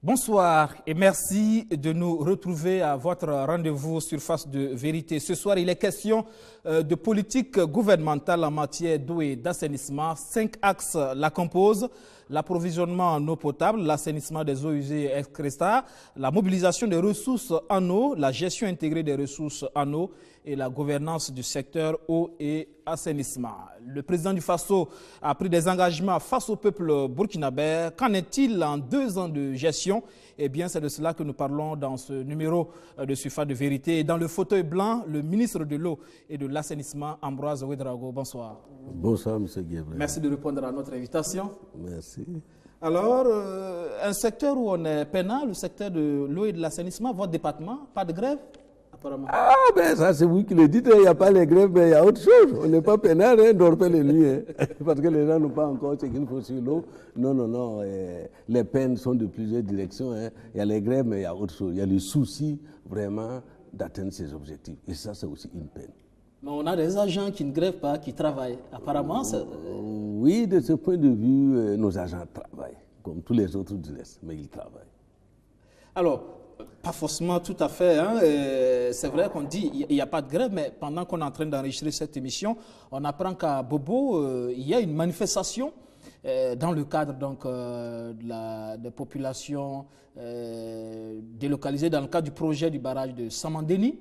Bonsoir et merci de nous retrouver à votre rendez-vous sur Face de Vérité. Ce soir, il est question de politique gouvernementale en matière d'eau et d'assainissement. 5 axes la composent: l'approvisionnement en eau potable, l'assainissement des eaux usées et excréta, la mobilisation des ressources en eau, la gestion intégrée des ressources en eau et la gouvernance du secteur eau et assainissement. Le président du Faso a pris des engagements face au peuple burkinabé. Qu'en est-il en 2 ans de gestion? Eh bien, c'est de cela que nous parlons dans ce numéro de Face de Vérité. Et dans le fauteuil blanc, le ministre de l'eau et de l'assainissement, Ambroise Ouédraogo. Bonsoir. Bonsoir, M. Guébrel. Merci de répondre à notre invitation. Merci. Alors, un secteur où on est peinard, le secteur de l'eau et de l'assainissement, votre département, pas de grève apparemment. Ah, ben ça, c'est vous qui le dites, il n'y a pas les grèves, mais il y a autre chose. On n'est pas peinard, on ne dort pas les nuits, parce que les gens n'ont pas encore ce qu'il faut sur l'eau. Non, les peines sont de plusieurs directions. Il y a les grèves, mais il y a autre chose. Il y a le souci, vraiment, d'atteindre ces objectifs. Et ça, c'est aussi une peine. Mais on a des agents qui ne grèvent pas, qui travaillent. Apparemment, oui, de ce point de vue, nos agents travaillent, comme tous les autres du reste, mais ils travaillent. Alors, pas forcément tout à fait. C'est vrai qu'on dit qu'il n'y a pas de grève, mais pendant qu'on est en train d'enregistrer cette émission, on apprend qu'à Bobo, il y a une manifestation dans le cadre donc, des populations délocalisées dans le cadre du projet du barrage de Samandeni.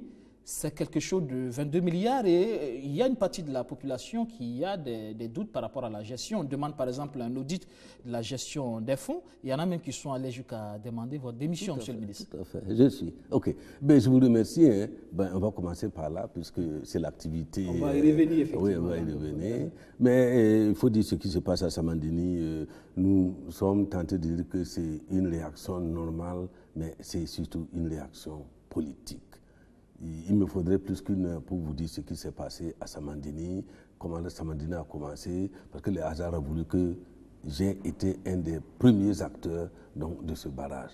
C'est quelque chose de 22 milliards et il y a une partie de la population qui a des doutes par rapport à la gestion. On demande par exemple un audit de la gestion des fonds. Il y en a même qui sont allés jusqu'à demander votre démission, monsieur le ministre. Tout à fait, je suis. OK. Ben, je vous remercie. On va commencer par là, puisque c'est l'activité. On va y revenir, effectivement. Oui, on va y revenir. Mais il faut dire ce qui se passe à Samandeni. Nous sommes tentés de dire que c'est une réaction normale, mais c'est surtout une réaction politique. Il me faudrait plus qu'une heure pour vous dire ce qui s'est passé à Samandeni, comment le Samandeni a commencé, parce que le hasard a voulu que j'ai été un des premiers acteurs donc, de ce barrage.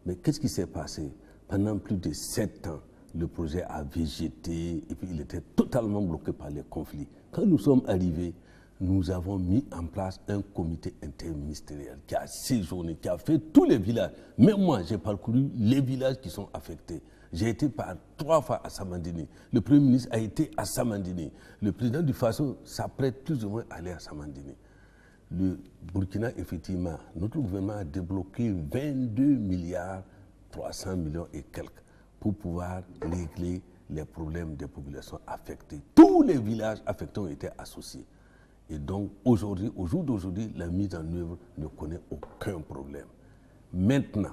Mais qu'est-ce qui s'est passé? Pendant plus de 7 ans, le projet a végété et puis il était totalement bloqué par les conflits. Quand nous sommes arrivés, nous avons mis en place un comité interministériel qui a séjourné, qui a fait tous les villages. Même moi, j'ai parcouru les villages qui sont affectés. J'ai été 3 fois à Samandeni. Le Premier ministre a été à Samandeni. Le président du Faso s'apprête plus ou moins à aller à Samandeni. Le Burkina, effectivement, notre gouvernement a débloqué 22 milliards 300 millions et quelques pour pouvoir régler les problèmes des populations affectées. Tous les villages affectés ont été associés. Et donc, aujourd'hui, au jour d'aujourd'hui, la mise en œuvre ne connaît aucun problème. Maintenant,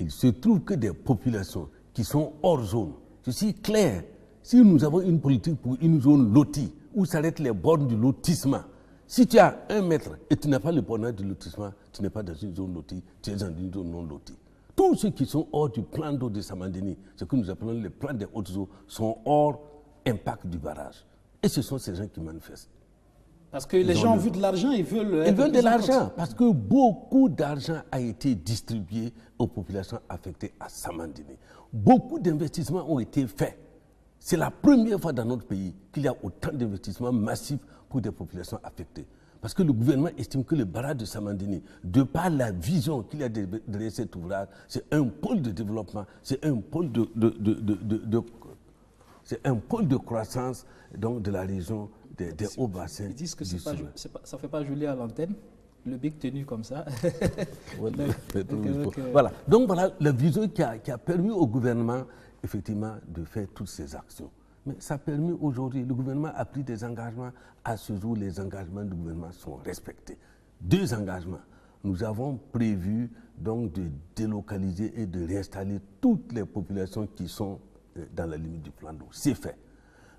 il se trouve que des populations qui sont hors zone, je suis clair, si nous avons une politique pour une zone lotie, où s'arrêtent les bornes du lotissement, si tu as 1 mètre et tu n'as pas le bornage du lotissement, tu n'es pas dans une zone lotie, tu es dans une zone non lotie. Tous ceux qui sont hors du plan d'eau de Samandeni, ce que nous appelons le plan des hautes eaux, sont hors impact du barrage. Et ce sont ces gens qui manifestent. Parce que les gens ont vu de l'argent, ils veulent... Ils veulent de l'argent, parce que beaucoup d'argent a été distribué aux populations affectées à Samandeni. Beaucoup d'investissements ont été faits. C'est la première fois dans notre pays qu'il y a autant d'investissements massifs pour des populations affectées. Parce que le gouvernement estime que le barrage de Samandeni, de par la vision qu'il y a derrière cet ouvrage, c'est un pôle de développement, c'est un pôle de croissance donc, de la région des hauts bassins. Ils disent que ça ne fait pas joli à l'antenne, le bic tenu comme ça. Voilà. Donc voilà la vision qui a permis au gouvernement effectivement de faire toutes ces actions. Mais ça a permis aujourd'hui, le gouvernement a pris des engagements. À ce jour, les engagements du gouvernement sont respectés. 2 engagements. Nous avons prévu donc de délocaliser et de réinstaller toutes les populations qui sont dans la limite du plan d'eau. C'est fait.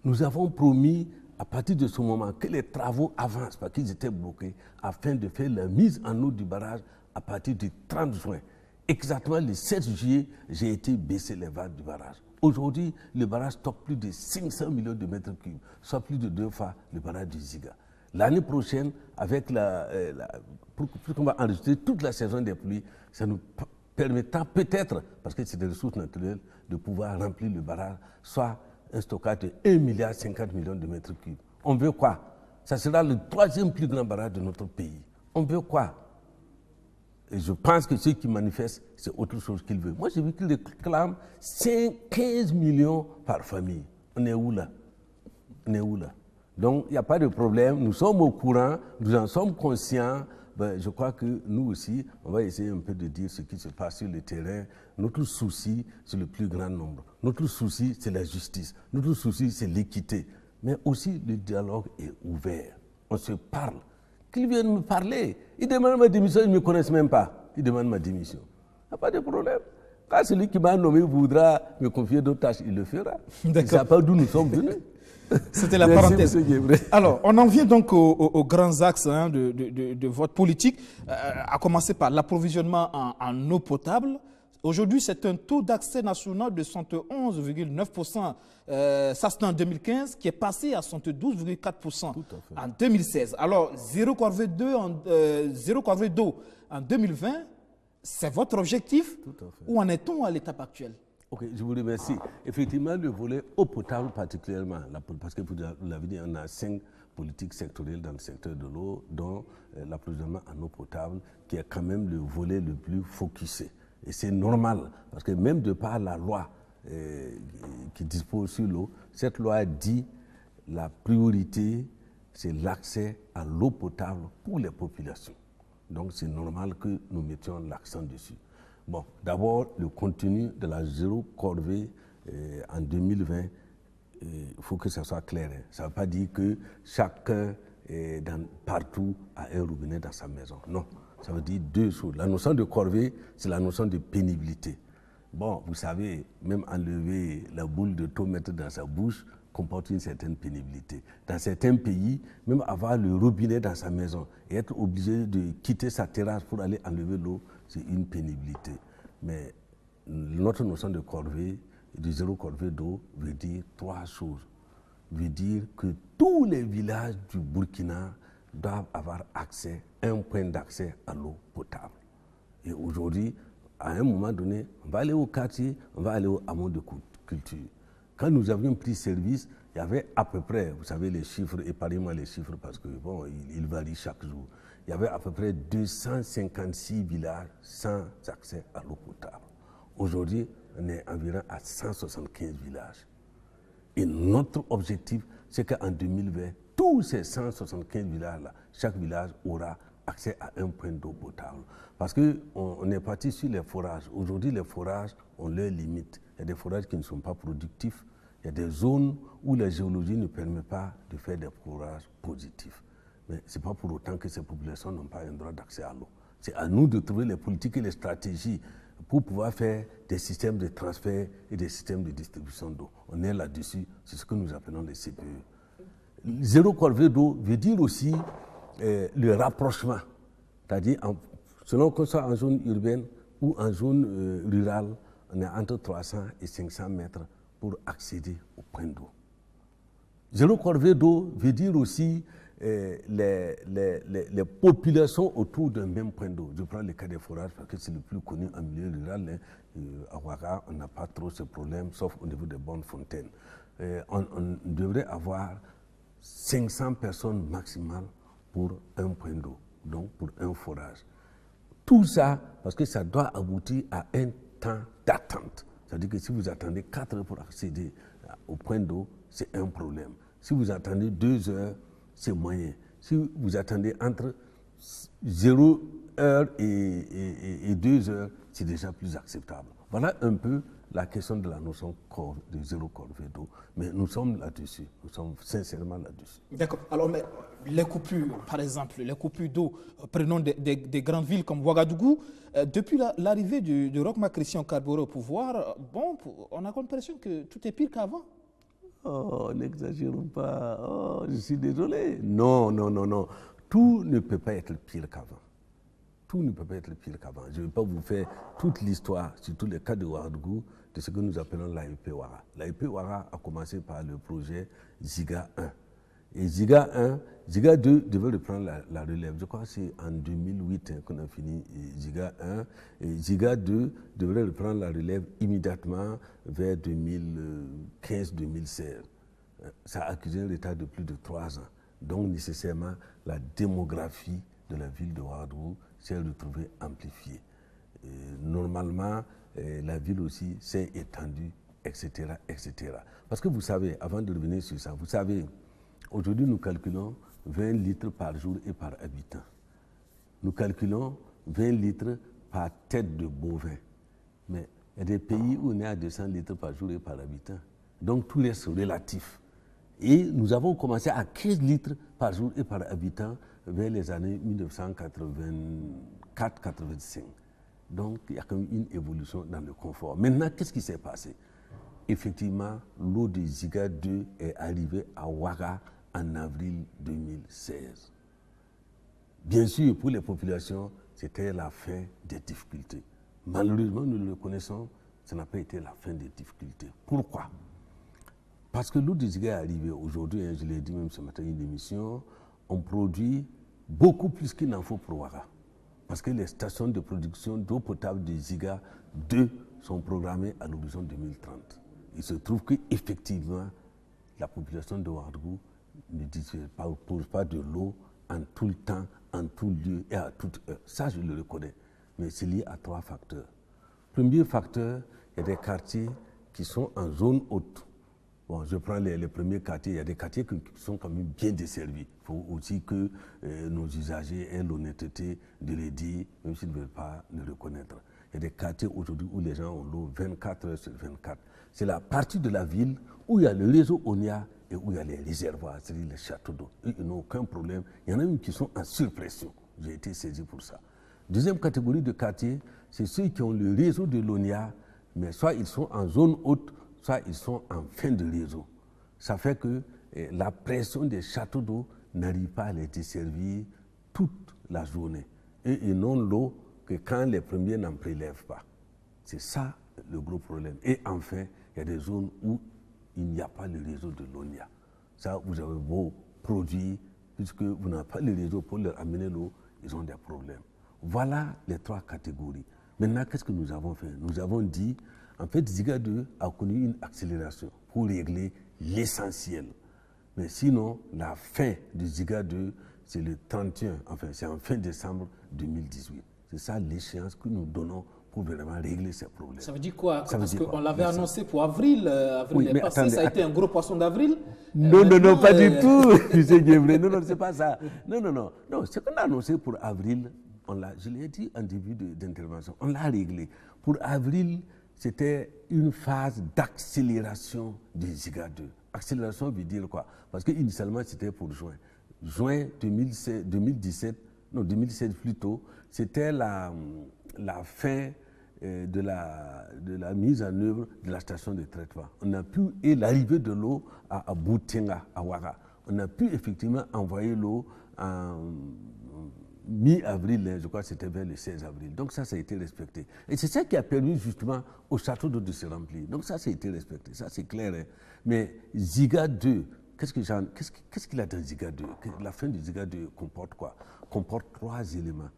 Nous avons promis à partir de ce moment que les travaux avancent parce qu'ils étaient bloqués afin de faire la mise en eau du barrage à partir du 30 juin. Exactement le 7 juillet, j'ai été baisser les vannes du barrage. Aujourd'hui, le barrage stocke plus de 500 millions de mètres cubes, soit plus de 2 fois le barrage du Ziga. L'année prochaine, avec puisqu'on va enregistrer toute la saison des pluies, ça nous permettra peut-être, parce que c'est des ressources naturelles, de pouvoir remplir le barrage, soit un stockage de 1,50 milliard de mètres cubes. On veut quoi? Ça sera le 3e plus grand barrage de notre pays. On veut quoi? Et je pense que ceux qui manifestent, c'est autre chose qu'ils veulent. Moi, j'ai vu qu'ils réclament 15 millions par famille. On est où là? On est où là? Donc, il n'y a pas de problème. Nous sommes au courant, nous en sommes conscients. Ben, je crois que nous aussi, on va essayer un peu de dire ce qui se passe sur le terrain. Notre souci, c'est le plus grand nombre. Notre souci, c'est la justice. Notre souci, c'est l'équité. Mais aussi, le dialogue est ouvert. On se parle. Qu'ils viennent me parler. Ils demandent ma démission, ils ne me connaissent même pas. Ils demandent ma démission. Il n'y a pas de problème. Quand celui qui m'a nommé voudra me confier d'autres tâches, il le fera. Il ne sait pas d'où nous sommes venus. C'était la parenthèse. Alors, on en vient donc aux grands axes de votre politique, à commencer par l'approvisionnement en eau potable. Aujourd'hui, c'est un taux d'accès national de 71,9%. Ça, c'était en 2015, qui est passé à 72,4% en 2016. Alors, zéro corvée d'eau en 2020, c'est votre objectif? Où en est-on à l'étape actuelle? Ok, je vous remercie. Effectivement, le volet eau potable particulièrement, parce que vous l'avez dit, on a 5 politiques sectorielles dans le secteur de l'eau, dont l'approvisionnement en eau potable, qui est quand même le volet le plus focusé. Et c'est normal, parce que même de par la loi qui dispose sur l'eau, cette loi dit la priorité, c'est l'accès à l'eau potable pour les populations. Donc c'est normal que nous mettions l'accent dessus. Bon, d'abord, le contenu de la zéro corvée en 2020, il faut que ça soit clair. Ça ne veut pas dire que chacun partout a un robinet dans sa maison. Non, ça veut dire deux choses. La notion de corvée, c'est la notion de pénibilité. Bon, vous savez, même enlever la boule de thon, mettre dans sa bouche, comporte une certaine pénibilité. Dans certains pays, même avoir le robinet dans sa maison et être obligé de quitter sa terrasse pour aller enlever l'eau, c'est une pénibilité. Mais notre notion de corvée, de zéro corvée d'eau, veut dire 3 choses. Veut dire que tous les villages du Burkina doivent avoir accès, un point d'accès à l'eau potable. Et aujourd'hui, à un moment donné, on va aller au quartier, on va aller au hameau de culture. Quand nous avions pris service, il y avait à peu près, vous savez les chiffres, épargnez-moi les chiffres parce que bon, ils varient chaque jour. Il y avait à peu près 256 villages sans accès à l'eau potable. Aujourd'hui, on est environ à 175 villages. Et notre objectif, c'est qu'en 2020, tous ces 175 villages-là, chaque village aura accès à un point d'eau potable. Parce qu'on est parti sur les forages. Aujourd'hui, les forages ont leurs limites. Il y a des forages qui ne sont pas productifs. Il y a des zones où la géologie ne permet pas de faire des forages positifs. Mais ce n'est pas pour autant que ces populations n'ont pas un droit d'accès à l'eau. C'est à nous de trouver les politiques et les stratégies pour pouvoir faire des systèmes de transfert et des systèmes de distribution d'eau. On est là-dessus, c'est ce que nous appelons les CPE. Zéro corvée d'eau veut dire aussi le rapprochement. C'est-à-dire, selon qu'on soit en zone urbaine ou en zone rurale, on est entre 300 et 500 mètres pour accéder au point d'eau. Zéro corvée d'eau veut dire aussi les populations autour d'un même point d'eau. Je prends le cas des forages parce que c'est le plus connu en milieu rural. À Ouaga, on n'a pas trop ce problème, sauf au niveau des bonnes fontaines. On devrait avoir 500 personnes maximales pour un point d'eau, donc pour un forage. Tout ça, parce que ça doit aboutir à un temps d'attente. C'est-à-dire que si vous attendez 4 heures pour accéder au point d'eau, c'est un problème. Si vous attendez 2 heures, c'est moyen. Si vous attendez entre 0 heure et 2 heures, c'est déjà plus acceptable. Voilà un peu la question de la notion de zéro corvée d'eau. Mais nous sommes là-dessus. Nous sommes sincèrement là-dessus. D'accord. Alors, mais les coupures, par exemple, les coupures d'eau, prenons des grandes villes comme Ouagadougou, depuis l'arrivée de Roch-Marc Christian Kabore au pouvoir, bon, on a l'impression que tout est pire qu'avant. Oh, n'exagérons pas. Oh, je suis désolé. Non. Tout ne peut pas être pire qu'avant. Tout ne peut pas être pire qu'avant. Je ne vais pas vous faire toute l'histoire, surtout les cas de Ouagadougou, de ce que nous appelons l'AEP Ouara. L'AEP Ouara a commencé par le projet Ziga 1. Et Ziga 2 devait reprendre la relève. Je crois que c'est en 2008 qu'on a fini Ziga 1. Et Ziga 2 devrait reprendre la relève immédiatement vers 2015-2016. Ça a accusé un retard de plus de 3 ans. Donc nécessairement, la démographie de la ville de Ouagadougou s'est retrouvé amplifié. Normalement, la ville aussi s'est étendue, etc., etc. Parce que vous savez, avant de revenir sur ça, vous savez, aujourd'hui nous calculons 20 litres par jour et par habitant. Nous calculons 20 litres par tête de bovin. Mais il y a des pays où on est à 200 litres par jour et par habitant. Donc tout reste relatif. Et nous avons commencé à 15 litres par jour et par habitant vers les années 1984-85. Donc il y a quand même une évolution dans le confort. Maintenant, qu'est-ce qui s'est passé? Effectivement, l'eau de Ziga 2 est arrivée à Ouaga en avril 2016. Bien sûr, pour les populations, c'était la fin des difficultés. Malheureusement, nous le connaissons, ça n'a pas été la fin des difficultés. Pourquoi? Parce que l'eau de Ziga est arrivée aujourd'hui, je l'ai dit même ce matin, une émission, on produit beaucoup plus qu'il n'en faut pour Ouaga. Parce que les stations de production d'eau potable de Ziga 2 sont programmées à l'horizon 2030. Il se trouve qu'effectivement, la population de Ouagadougou ne dispose pas de l'eau en tout le temps, en tout lieu et à toute heure. Ça, je le reconnais. Mais c'est lié à 3 facteurs. Premier facteur, il y a des quartiers qui sont en zone haute. Bon, je prends les premiers quartiers. Il y a des quartiers qui sont quand même bien desservis. Il faut aussi que nos usagers aient l'honnêteté de les dire, même s'ils ne veulent pas le reconnaître. Il y a des quartiers aujourd'hui où les gens ont l'eau 24 heures sur 24. C'est la partie de la ville où il y a le réseau ONIA et où il y a les réservoirs, c'est-à-dire les châteaux d'eau. Ils n'ont aucun problème. Il y en a même qui sont en surpression. J'ai été saisi pour ça. Deuxième catégorie de quartiers, c'est ceux qui ont le réseau de l'ONIA, mais soit ils sont en zone haute, soit ils sont en fin de réseau. Ça fait que la pression des châteaux d'eau n'arrive pas à les desservir toute la journée. Et ils n'ont l'eau que quand les premiers n'en prélèvent pas. C'est ça le gros problème. Et enfin, il y a des zones où il n'y a pas le réseau de l'ONIA. Ça, vous avez beau produire, puisque vous n'avez pas le réseau pour leur amener l'eau, ils ont des problèmes. Voilà les 3 catégories. Maintenant, qu'est-ce que nous avons fait? Nous avons dit, en fait, Ziga 2 a connu une accélération pour régler l'essentiel. Mais sinon, la fin de Ziga 2, c'est le 31, enfin, c'est en fin décembre 2018. C'est ça l'échéance que nous donnons pour vraiment régler ces problèmes. Ça veut dire quoi? Parce qu'on quoi? l'avait annoncé pour avril. Avril Oui, est passé, ça a été un gros poisson d'avril. Non, pas du tout. C'est vrai. Non, c'est pas ça. Non, ce qu'on a annoncé pour avril, je l'ai dit en début d'intervention, on l'a réglé. Pour avril, c'était une phase d'accélération du Ziga 2. Accélération veut dire quoi? Parce qu'initialement, c'était pour juin. Juin 2016 plutôt, c'était la fin de la mise en œuvre de la station de traitement. On a pu, et l'arrivée de l'eau à Boutenga, à Ouaga, on a pu effectivement envoyer l'eau en mi-avril, je crois que c'était vers le 16 avril. Donc ça a été respecté. Et c'est ça qui a permis justement au château d'eau de se remplir. Donc ça a été respecté, ça c'est clair. Hein. Mais Ziga 2, qu'est-ce qu'il a dans Ziga 2? La fin de Ziga 2 comporte quoi? Comporte 3 éléments.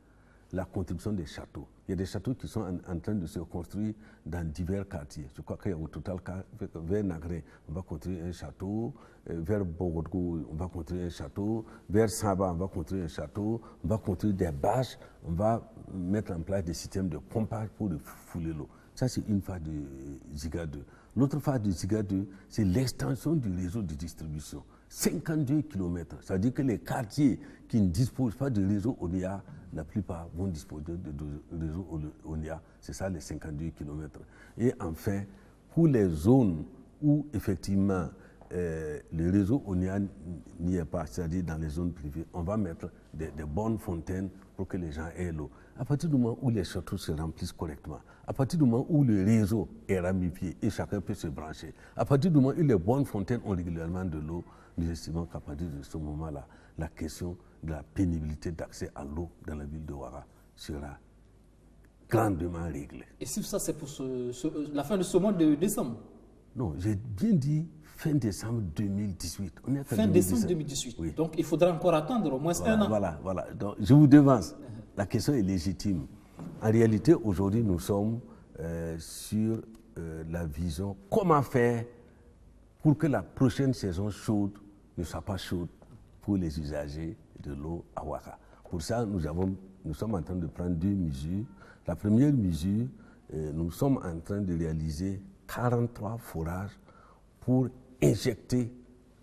La contribution des châteaux. Il y a des châteaux qui sont en train de se construire dans divers quartiers. Je crois qu'il y a au total, vers Nagré, on va construire un château, vers Bogodgo, on va construire un château, vers Saba, on va construire un château, on va construire des bâches, on va mettre en place des systèmes de pompage pour fouler l'eau. Ça, c'est une phase de Ziga 2. L'autre phase de Ziga 2, c'est l'extension du réseau de distribution. 52 km. Ça veut dire que les quartiers qui ne disposent pas de réseau ONIA, la plupart vont disposer de réseau ONIA. C'est ça les 52 km. Et enfin, pour les zones où effectivement le réseau ONIA n'y est pas, c'est-à-dire dans les zones privées, on va mettre des bonnes fontaines pour que les gens aient l'eau. À partir du moment où les châteaux se remplissent correctement, à partir du moment où le réseau est ramifié et chacun peut se brancher, à partir du moment où les bonnes fontaines ont régulièrement de l'eau, nous estimons qu'à partir de ce moment-là, la question de la pénibilité d'accès à l'eau dans la ville de Ouaga sera grandement réglée. Et si ça, c'est pour la fin de ce mois de décembre? Non, j'ai bien dit fin décembre 2018. On est fin décembre 2018. Oui. Donc il faudra encore attendre au moins un an. Voilà. Donc, je vous devance. La question est légitime. En réalité, aujourd'hui, nous sommes sur la vision comment faire pour que la prochaine saison chaude ne soit pas chaude pour les usagers de l'eau à Ouaga. pour ça, nous sommes en train de prendre 2 mesures. La première mesure, nous sommes en train de réaliser 43 forages pour injecter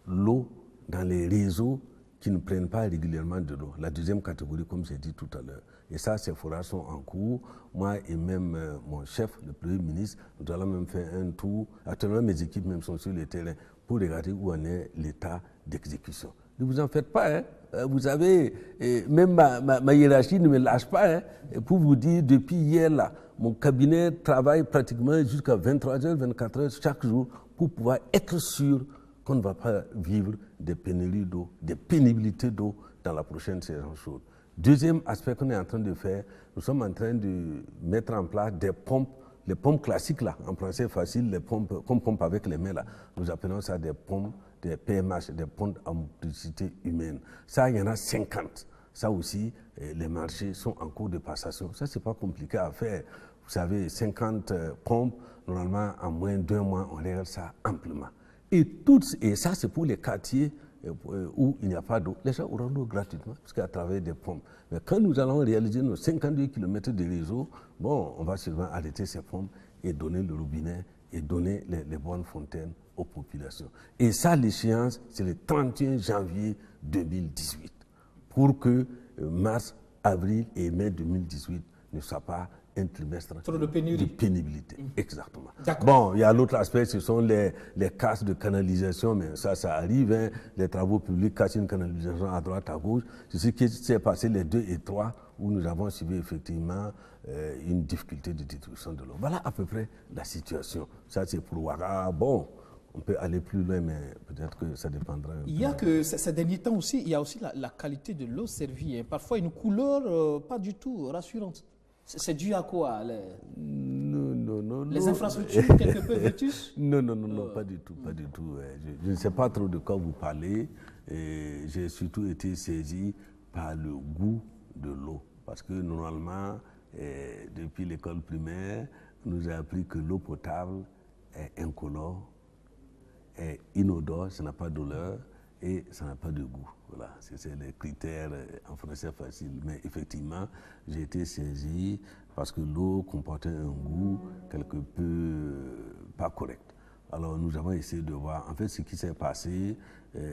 l'eau dans les réseaux qui ne prennent pas régulièrement de l'eau. La deuxième catégorie, comme j'ai dit tout à l'heure. Et ça, ces forages sont en cours. Moi et même mon chef, le Premier ministre, nous allons même faire un tour. Actuellement, mes équipes même sont sur le terrain pour regarder où en est l'état d'exécution. Ne vous en faites pas, hein. Vous savez, même ma hiérarchie ne me lâche pas. Hein. Pour vous dire, depuis hier, là, mon cabinet travaille pratiquement jusqu'à 23h, 24h chaque jour pour pouvoir être sûr qu'on ne va pas vivre des pénuries d'eau, des pénibilités d'eau dans la prochaine saison chaude. Deuxième aspect qu'on est en train de faire, nous sommes en train de mettre en place des pompes, les pompes classiques là, en français facile, les pompes qu'on pompe avec les mains là. Nous appelons ça des pompes, des PMH, des pompes à motricité humaine. Ça, il y en a 50. Ça aussi, les marchés sont en cours de passation. Ça, c'est pas compliqué à faire. Vous savez, 50 pompes, normalement, en moins d'1 mois, on règle ça amplement. Et ça, c'est pour les quartiers où il n'y a pas d'eau. Les gens auront l'eau gratuitement, parce qu'à travers des pompes. Mais quand nous allons réaliser nos 52 km de réseau, bon, on va seulement arrêter ces pompes et donner le robinet et donner les bonnes fontaines aux populations. Et ça, l'échéance, c'est le 31 janvier 2018. Pour que mars, avril et mai 2018 ne soient pas un trimestre de pénibilité. Exactement. Bon, il y a l'autre aspect, ce sont les casses de canalisation, mais ça arrive, hein, les travaux publics cassent une canalisation à droite, à gauche. C'est ce qui s'est passé les 2 et 3, où nous avons subi effectivement une difficulté de distribution de l'eau. Voilà à peu près la situation. Ça, c'est pour Ouaga. Bon, on peut aller plus loin, mais peut-être que ça dépendra. Il y a que ces derniers temps aussi, il y a aussi la qualité de l'eau servie. Hein. Parfois, une couleur pas du tout rassurante. C'est dû à quoi Non. Les infrastructures quelque peu vétustes? Non, pas du tout, pas du tout. Je ne sais pas trop de quoi vous parlez. J'ai surtout été saisi par le goût de l'eau. Parce que normalement, depuis l'école primaire, on nous a appris que l'eau potable est incolore, est inodore, ça n'a pas d'odeur et ça n'a pas de goût. Voilà, c'est les critères en français facile. Mais effectivement, j'ai été saisi parce que l'eau comportait un goût quelque peu pas correct. Alors nous avons essayé de voir. En fait, ce qui s'est passé,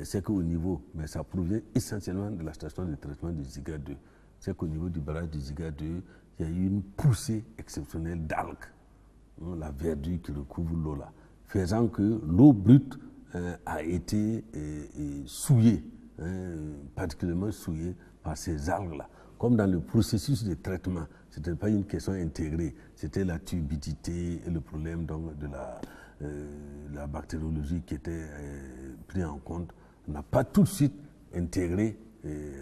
c'est qu'au niveau, mais ça provient essentiellement de la station de traitement du Ziga 2. C'est qu'au niveau du barrage du Ziga 2, il y a eu une poussée exceptionnelle d'algues, hein, la verdure qui recouvre l'eau là, faisant que l'eau brute a été souillée, particulièrement souillée par ces algues-là. Comme dans le processus de traitement, ce n'était pas une question intégrée, c'était la turbidité et le problème donc, de la bactériologie qui était pris en compte. On n'a pas tout de suite intégré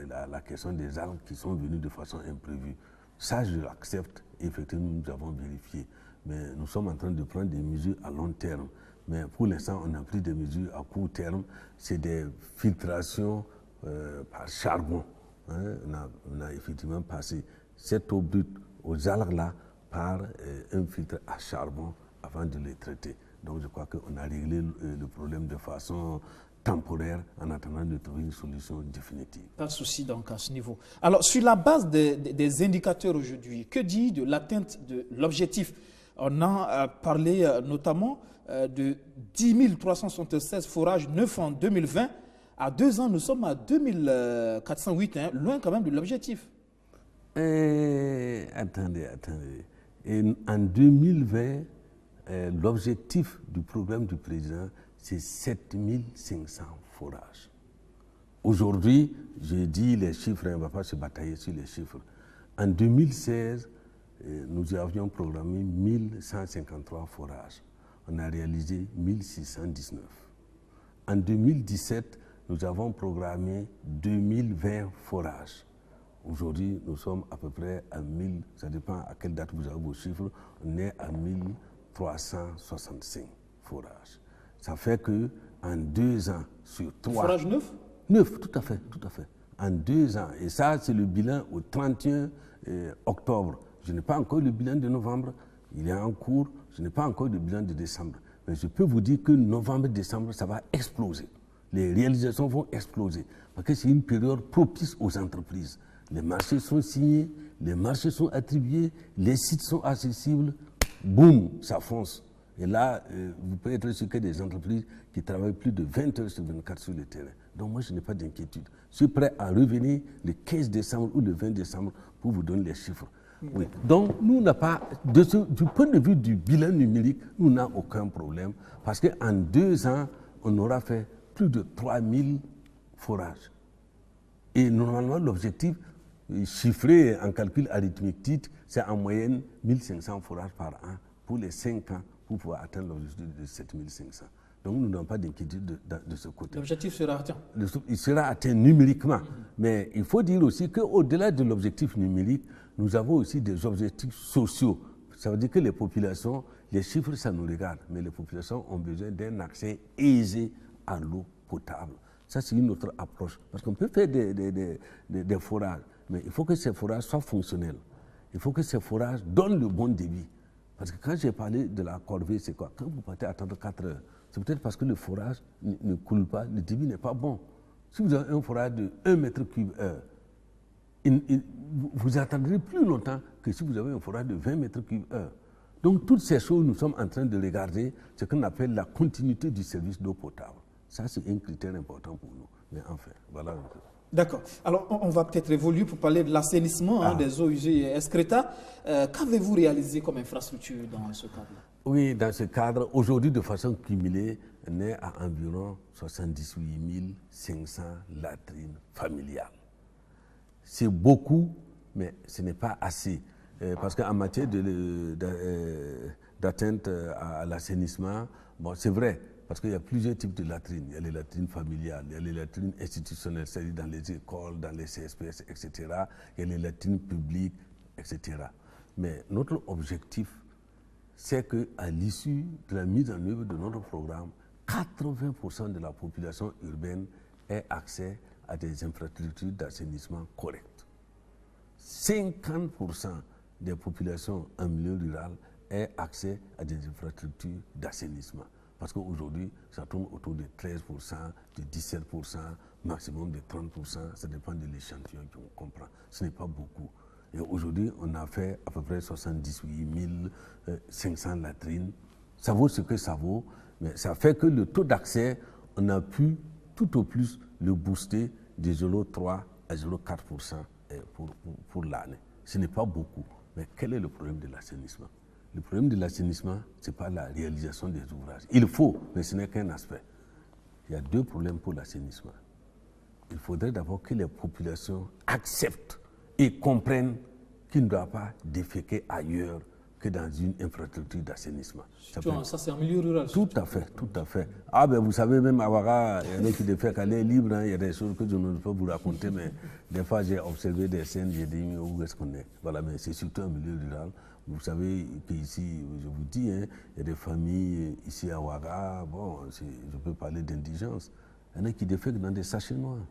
la question des algues qui sont venues de façon imprévue. Ça, je l'accepte, effectivement, nous avons vérifié. Mais nous sommes en train de prendre des mesures à long terme. Mais pour l'instant, on a pris des mesures à court terme. C'est des filtrations par charbon. Hein. On a effectivement passé cette eau brute aux algues-là par un filtre à charbon avant de les traiter. Donc je crois qu'on a réglé le problème de façon temporaire en attendant de trouver une solution définitive. Pas de souci donc à ce niveau. Alors sur la base des indicateurs aujourd'hui, que dit de l'atteinte de l'objectif? On a parlé notamment de 10 376 forages neufs en 2020. À 2 ans, nous sommes à 2408, hein, loin quand même de l'objectif. Attendez. Et en 2020, l'objectif du programme du président, c'est 7500 forages. Aujourd'hui, j'ai dit les chiffres, on ne va pas se batailler sur les chiffres. En 2016, nous avions programmé 1153 forages. On a réalisé 1619. En 2017, nous avons programmé 2020 forages. Aujourd'hui, nous sommes à peu près à 1000, ça dépend à quelle date vous avez vos chiffres, on est à 1365 forages. Ça fait qu'en 2 ans sur 3... Forages neufs? Neuf, tout à fait. En 2 ans. Et ça, c'est le bilan au 31 octobre. Je n'ai pas encore le bilan de novembre, il est en cours. Je n'ai pas encore le bilan de décembre. Mais je peux vous dire que novembre-décembre, ça va exploser. Les réalisations vont exploser. Parce que c'est une période propice aux entreprises. Les marchés sont signés, les marchés sont attribués, les sites sont accessibles, boum, ça fonce. Et là, vous pouvez être sûr que des entreprises qui travaillent plus de 20 heures sur 24 sur le terrain. Donc moi, je n'ai pas d'inquiétude. Je suis prêt à revenir le 15 décembre ou le 20 décembre pour vous donner les chiffres. Oui. Donc, nous, n'a pas, du point de vue du bilan numérique, nous n'avons aucun problème parce qu'en 2 ans, on aura fait plus de 3000 forages. Et normalement, l'objectif chiffré en calcul arithmétique, c'est en moyenne 1500 forages par an pour les 5 ans pour pouvoir atteindre l'objectif de 7500. Donc nous n'avons pas d'inquiétude de ce côté. L'objectif sera atteint. Il sera atteint numériquement. Mais il faut dire aussi qu'au-delà de l'objectif numérique, nous avons aussi des objectifs sociaux. Ça veut dire que les populations, les chiffres, ça nous regarde, mais les populations ont besoin d'un accès aisé à l'eau potable. Ça, c'est une autre approche. Parce qu'on peut faire des forages, mais il faut que ces forages soient fonctionnels. Il faut que ces forages donnent le bon débit. Parce que quand j'ai parlé de la corvée, c'est quoi? Quand vous partez attendre 4 heures, c'est peut-être parce que le forage ne coule pas, le débit n'est pas bon. Si vous avez un forage de 1 mètre cube heure, vous attendrez plus longtemps que si vous avez un forage de 20 mètres cube heure. Donc toutes ces choses, nous sommes en train de regarder ce qu'on appelle la continuité du service d'eau potable. Ça, c'est un critère important pour nous. Mais enfin, voilà. D'accord. Alors, on va peut-être évoluer pour parler de l'assainissement des eaux usées et excréta. Qu'avez-vous réalisé comme infrastructure dans ce cadre-là? Oui, dans ce cadre, aujourd'hui, de façon cumulée, on est à environ 78 500 latrines familiales. C'est beaucoup, mais ce n'est pas assez. Parce qu'en matière d'atteinte à l'assainissement, bon, c'est vrai, parce qu'il y a plusieurs types de latrines. Il y a les latrines familiales, il y a les latrines institutionnelles, c'est-à-dire dans les écoles, dans les CSPS, etc. Il y a les latrines publiques, etc. Mais notre objectif, c'est qu'à l'issue de la mise en œuvre de notre programme, 80% de la population urbaine ait accès à des infrastructures d'assainissement correctes. 50% des populations en milieu rural aient accès à des infrastructures d'assainissement. Parce qu'aujourd'hui, ça tourne autour de 13%, de 17%, maximum de 30%. Ça dépend de l'échantillon qu'on comprend. Ce n'est pas beaucoup. Et aujourd'hui, on a fait à peu près 78 500 latrines. Ça vaut ce que ça vaut, mais ça fait que le taux d'accès, on a pu tout au plus le booster de 0,3 à 0,4% pour l'année. Ce n'est pas beaucoup. Mais quel est le problème de l'assainissement? Le problème de l'assainissement, ce n'est pas la réalisation des ouvrages. Il faut, mais ce n'est qu'un aspect. Il y a 2 problèmes pour l'assainissement. Il faudrait d'abord que les populations acceptent et comprennent qu'ils ne doivent pas déféquer ailleurs que dans une infrastructure d'assainissement. Ça, c'est en milieu rural. Tout à fait, tout à fait. Ah ben vous savez, même à Ouaga, il y en a qui défèquent à l'air libre, il y a des choses que je ne peux pas vous raconter, mais des fois j'ai observé des scènes, j'ai dit où est-ce qu'on est. Voilà, mais c'est surtout un milieu rural. Vous savez qu'ici, je vous dis, il y a des familles ici à Ouaga, bon, je peux parler d'indigence. Il y en a qui défèquent dans des sachets noirs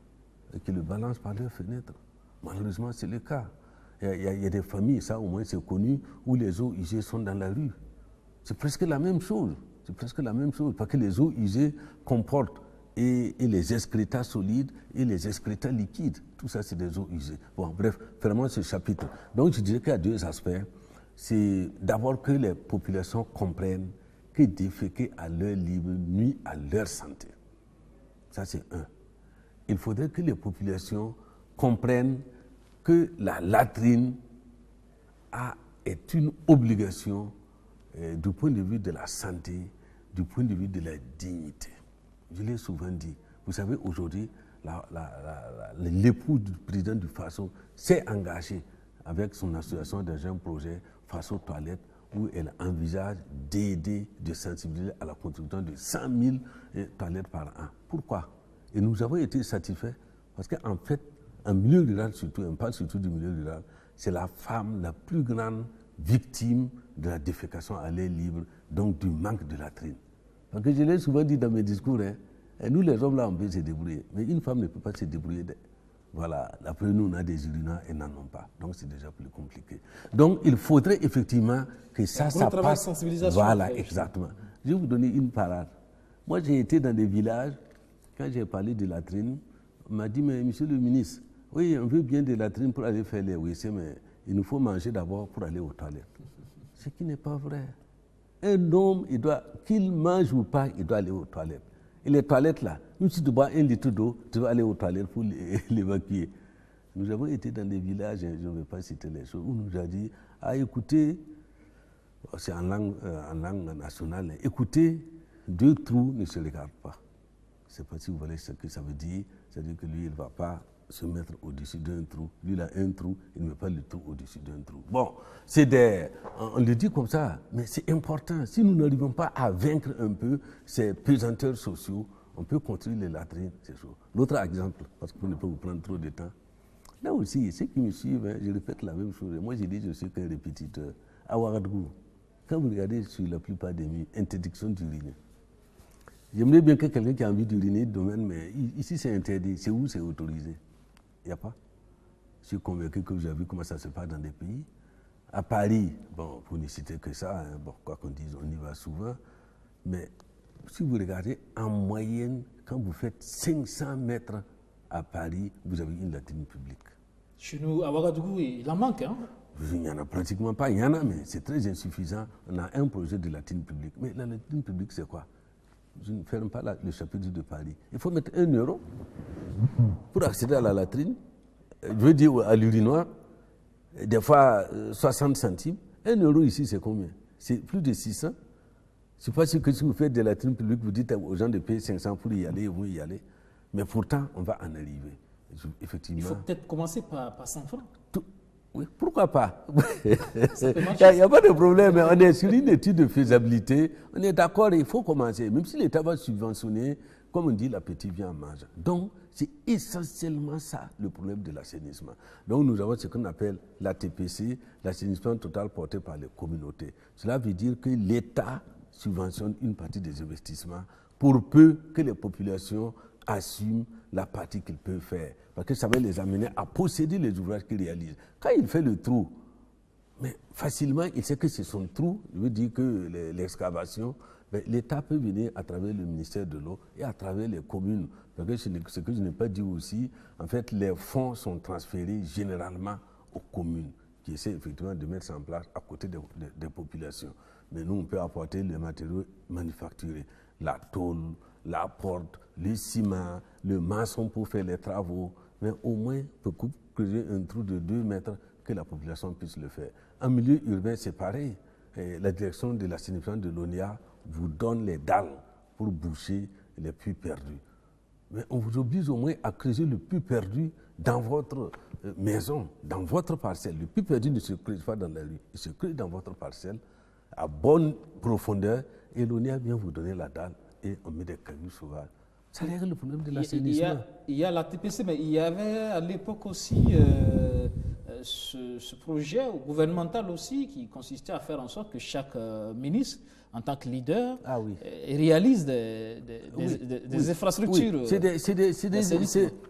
et qui le balancent par leurs fenêtres. Malheureusement, c'est le cas. Il y a des familles, ça au moins c'est connu, où les eaux usées sont dans la rue. C'est presque la même chose. C'est presque la même chose, parce que les eaux usées comportent et les excrétas solides et les excrétas liquides. Tout ça, c'est des eaux usées. Bon, bref, vraiment ce chapitre. Donc, je dirais qu'il y a 2 aspects. C'est d'abord que les populations comprennent que déféquer à l'heure libre nuit à leur santé. Ça, c'est un. Il faudrait que les populations comprennent que la latrine est une obligation du point de vue de la santé, du point de vue de la dignité. Je l'ai souvent dit. Vous savez, aujourd'hui, l'époux du président du FASO s'est engagé avec son association dans un projet FASO Toilettes où elle envisage d'aider, de sensibiliser à la construction de 100 000 toilettes par an. Pourquoi? Et nous avons été satisfaits parce qu'en fait, en milieu rural surtout, on parle surtout du milieu rural, c'est la femme la plus grande victime de la défécation à l'air libre, donc du manque de latrine. Parce que je l'ai souvent dit dans mes discours, et nous les hommes là on peut se débrouiller, mais une femme ne peut pas se débrouiller. Voilà, après nous on a des urinats et n'en ont pas, donc c'est déjà plus compliqué. Donc il faudrait effectivement que ça passe. Voilà, exactement. Je vais vous donner une parade. Moi j'ai été dans des villages, quand j'ai parlé de latrine, on m'a dit, mais monsieur le ministre, Oui, on veut bien des latrines pour aller faire les WC, mais il nous faut manger d'abord pour aller aux toilettes. Ce qui n'est pas vrai. Un homme, qu'il mange ou pas, il doit aller aux toilettes. Et les toilettes là, même si tu bois 1 litre d'eau, tu vas aller aux toilettes pour l'évacuer. Nous avons été dans des villages, je ne vais pas citer les choses, où on nous a dit, écoutez, c'est en langue nationale, écoutez, 2 trous ne se regardent pas. Je ne sais pas si vous voyez ce que ça veut dire. C'est-à-dire que lui, il ne va pas se mettre au-dessus d'un trou. Lui, il a un trou, il ne met pas le trou au-dessus d'un trou. Bon, on le dit comme ça, mais c'est important. Si nous n'arrivons pas à vaincre un peu ces pesanteurs sociaux, on peut construire les latrines, c'est chaud. L'autre exemple, parce que je ne peux vous prendre trop de temps. Là aussi, ceux qui me suivent, je répète la même chose. Moi, j'ai dit, je suis qu'un répétiteur. À Ouagadougou, quand vous regardez sur la plupart des murs, interdiction d'uriner. J'aimerais bien que quelqu'un qui a envie d'uriner le domaine, mais ici c'est interdit. C'est où c'est autorisé? Il n'y a pas. Je suis convaincu que vous avez vu comment ça se passe dans des pays. À Paris, bon, vous ne citez que ça, hein, bon, quoi qu'on dise, on y va souvent. Mais si vous regardez, en moyenne, quand vous faites 500 mètres à Paris, vous avez une latrine publique. Chez nous, à Ouagadougou, il en manque, hein? Il n'y en a pratiquement pas. Il y en a, mais c'est très insuffisant. On a un projet de latrine publique. Mais la latrine publique, c'est quoi? Je ne ferme pas le chapitre de Paris. Il faut mettre 1 euro pour accéder à la latrine. Je veux dire à l'urinoir, des fois 60 centimes. 1 euro ici, c'est combien? C'est plus de 600. Je ne sais pas si vous faites des latrines publiques, vous dites aux gens de payer 500 pour y aller, ils vont y aller. Mais pourtant, on va en arriver. Effectivement. Il faut peut-être commencer par 100 francs. Oui, pourquoi pas? Il n'y a pas de problème. On est sur une étude de faisabilité. On est d'accord, il faut commencer. Même si l'État va subventionner, comme on dit, l'appétit vient en mange. Donc, c'est essentiellement ça, le problème de l'assainissement. Donc, nous avons ce qu'on appelle l'ATPC, l'assainissement total porté par les communautés. Cela veut dire que l'État subventionne une partie des investissements pour peu que les populations assument la partie qu'ils peuvent faire. Parce que ça va les amener à posséder les ouvrages qu'ils réalisent. Quand il fait le trou, mais facilement, il sait que c'est son trou, je veux dire que l'excavation, l'État peut venir à travers le ministère de l'eau et à travers les communes. Parce que ce que je n'ai pas dit aussi, en fait, les fonds sont transférés généralement aux communes qui essaient effectivement de mettre ça en place à côté des populations. Mais nous, on peut apporter les matériaux manufacturés, la tôle, la porte, le ciment, le maçon pour faire les travaux, mais au moins pour creuser un trou de 2 mètres que la population puisse le faire. En milieu urbain, c'est pareil. La direction de l'assainissement de l'ONIA vous donne les dalles pour boucher les puits perdus. Mais on vous oblige au moins à creuser le puits perdu dans votre maison, dans votre parcelle. Le puits perdu ne se creuse pas dans la rue, il se creuse dans votre parcelle à bonne profondeur et l'ONIA vient vous donner la dalle et on met des cailloux sauvages. Ça règle le problème de l'assainissement. Il y a la TPC, mais il y avait à l'époque aussi ce projet gouvernemental aussi qui consistait à faire en sorte que chaque ministre, en tant que leader, réalise des infrastructures.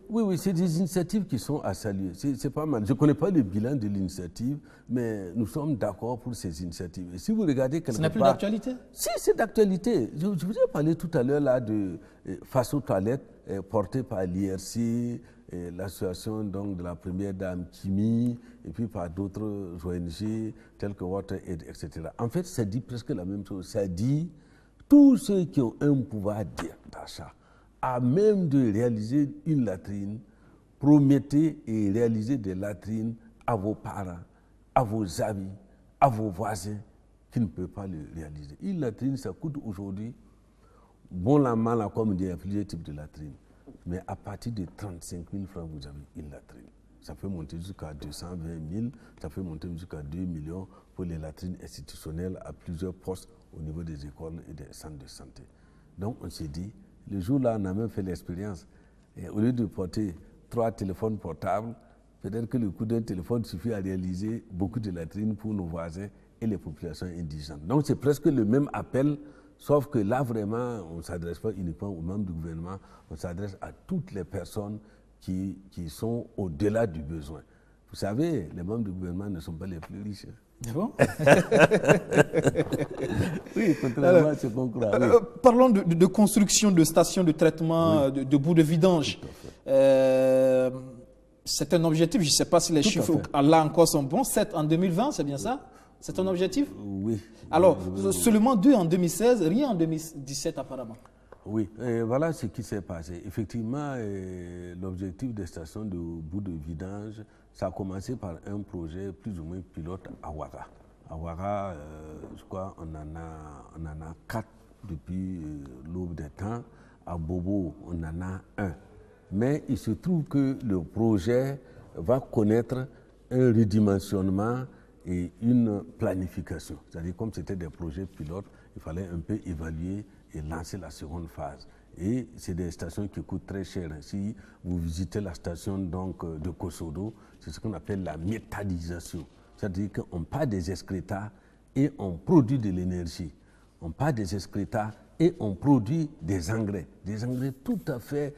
Oui, c'est des initiatives qui sont à saluer. C'est pas mal. Je ne connais pas le bilan de l'initiative, mais nous sommes d'accord pour ces initiatives. Et si vous regardez quelque part... Ce n'est plus d'actualité? Si, c'est d'actualité. Je vous ai parlé tout à l'heure là de Face aux toilettes, porté par l'IRC, l'association donc de la première dame Kimi, et puis par d'autres ONG telles que WaterAid, etc. En fait, ça dit presque la même chose. Ça dit tous ceux qui ont un pouvoir d'achat, à même de réaliser une latrine, promettez et réalisez des latrines à vos parents, à vos amis, à vos voisins qui ne peuvent pas le réaliser. Une latrine, ça coûte aujourd'hui, bon la mal, comme il y a plusieurs types de latrines. Mais à partir de 35 000 francs, vous avez une latrine. Ça peut monter jusqu'à 220 000, ça peut monter jusqu'à 2 millions pour les latrines institutionnelles à plusieurs postes au niveau des écoles et des centres de santé. Donc on s'est dit, le jour-là, on a même fait l'expérience. Au lieu de porter 3 téléphones portables, peut-être que le coût d'un téléphone suffit à réaliser beaucoup de latrines pour nos voisins et les populations indigènes. Donc c'est presque le même appel. Sauf que là, vraiment, on ne s'adresse pas uniquement aux membres du gouvernement, on s'adresse à toutes les personnes qui sont au-delà du besoin. Vous savez, les membres du gouvernement ne sont pas les plus riches. Ah bon? Oui, contrairement à ce qu'on croit. Oui. Parlons de construction de stations de traitement de boues de vidange. C'est un objectif, je ne sais pas si les chiffres là encore sont bons. 7 en 2020, c'est bien ça? C'est un objectif? Oui. Alors, seulement 2 en 2016, rien en 2017 apparemment. Oui, et voilà ce qui s'est passé. Effectivement, l'objectif des stations de bout de vidange, ça a commencé par un projet plus ou moins pilote à Ouaga. À Ouaga, je crois on en a 4 depuis l'aube des temps. À Bobo, on en a 1. Mais il se trouve que le projet va connaître un redimensionnement et une planification. C'est-à-dire, comme c'était des projets pilotes, il fallait un peu évaluer et lancer la seconde phase. Et c'est des stations qui coûtent très cher. Si vous visitez la station donc, de Kosodo, c'est ce qu'on appelle la méthanisation. C'est-à-dire qu'on part des excrétas et on produit de l'énergie. On part des excrétas et on produit des engrais tout à fait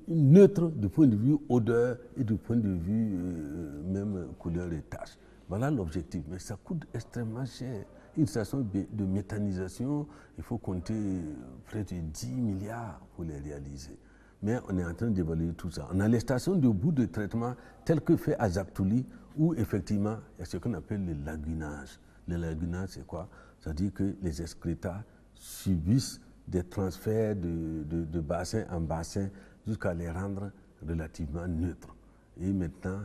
neutres du point de vue odeur et du point de vue même couleur et taches. Voilà l'objectif, mais ça coûte extrêmement cher. Une station de méthanisation, il faut compter près de 10 milliards pour les réaliser. Mais on est en train d'évaluer tout ça. On a les stations de bout de traitement telles que fait à Zaktouli, où effectivement, il y a ce qu'on appelle le lagunage. Le lagunage, c'est quoi? C'est-à-dire que les excrétas subissent des transferts de bassin en bassin jusqu'à les rendre relativement neutres. Et maintenant,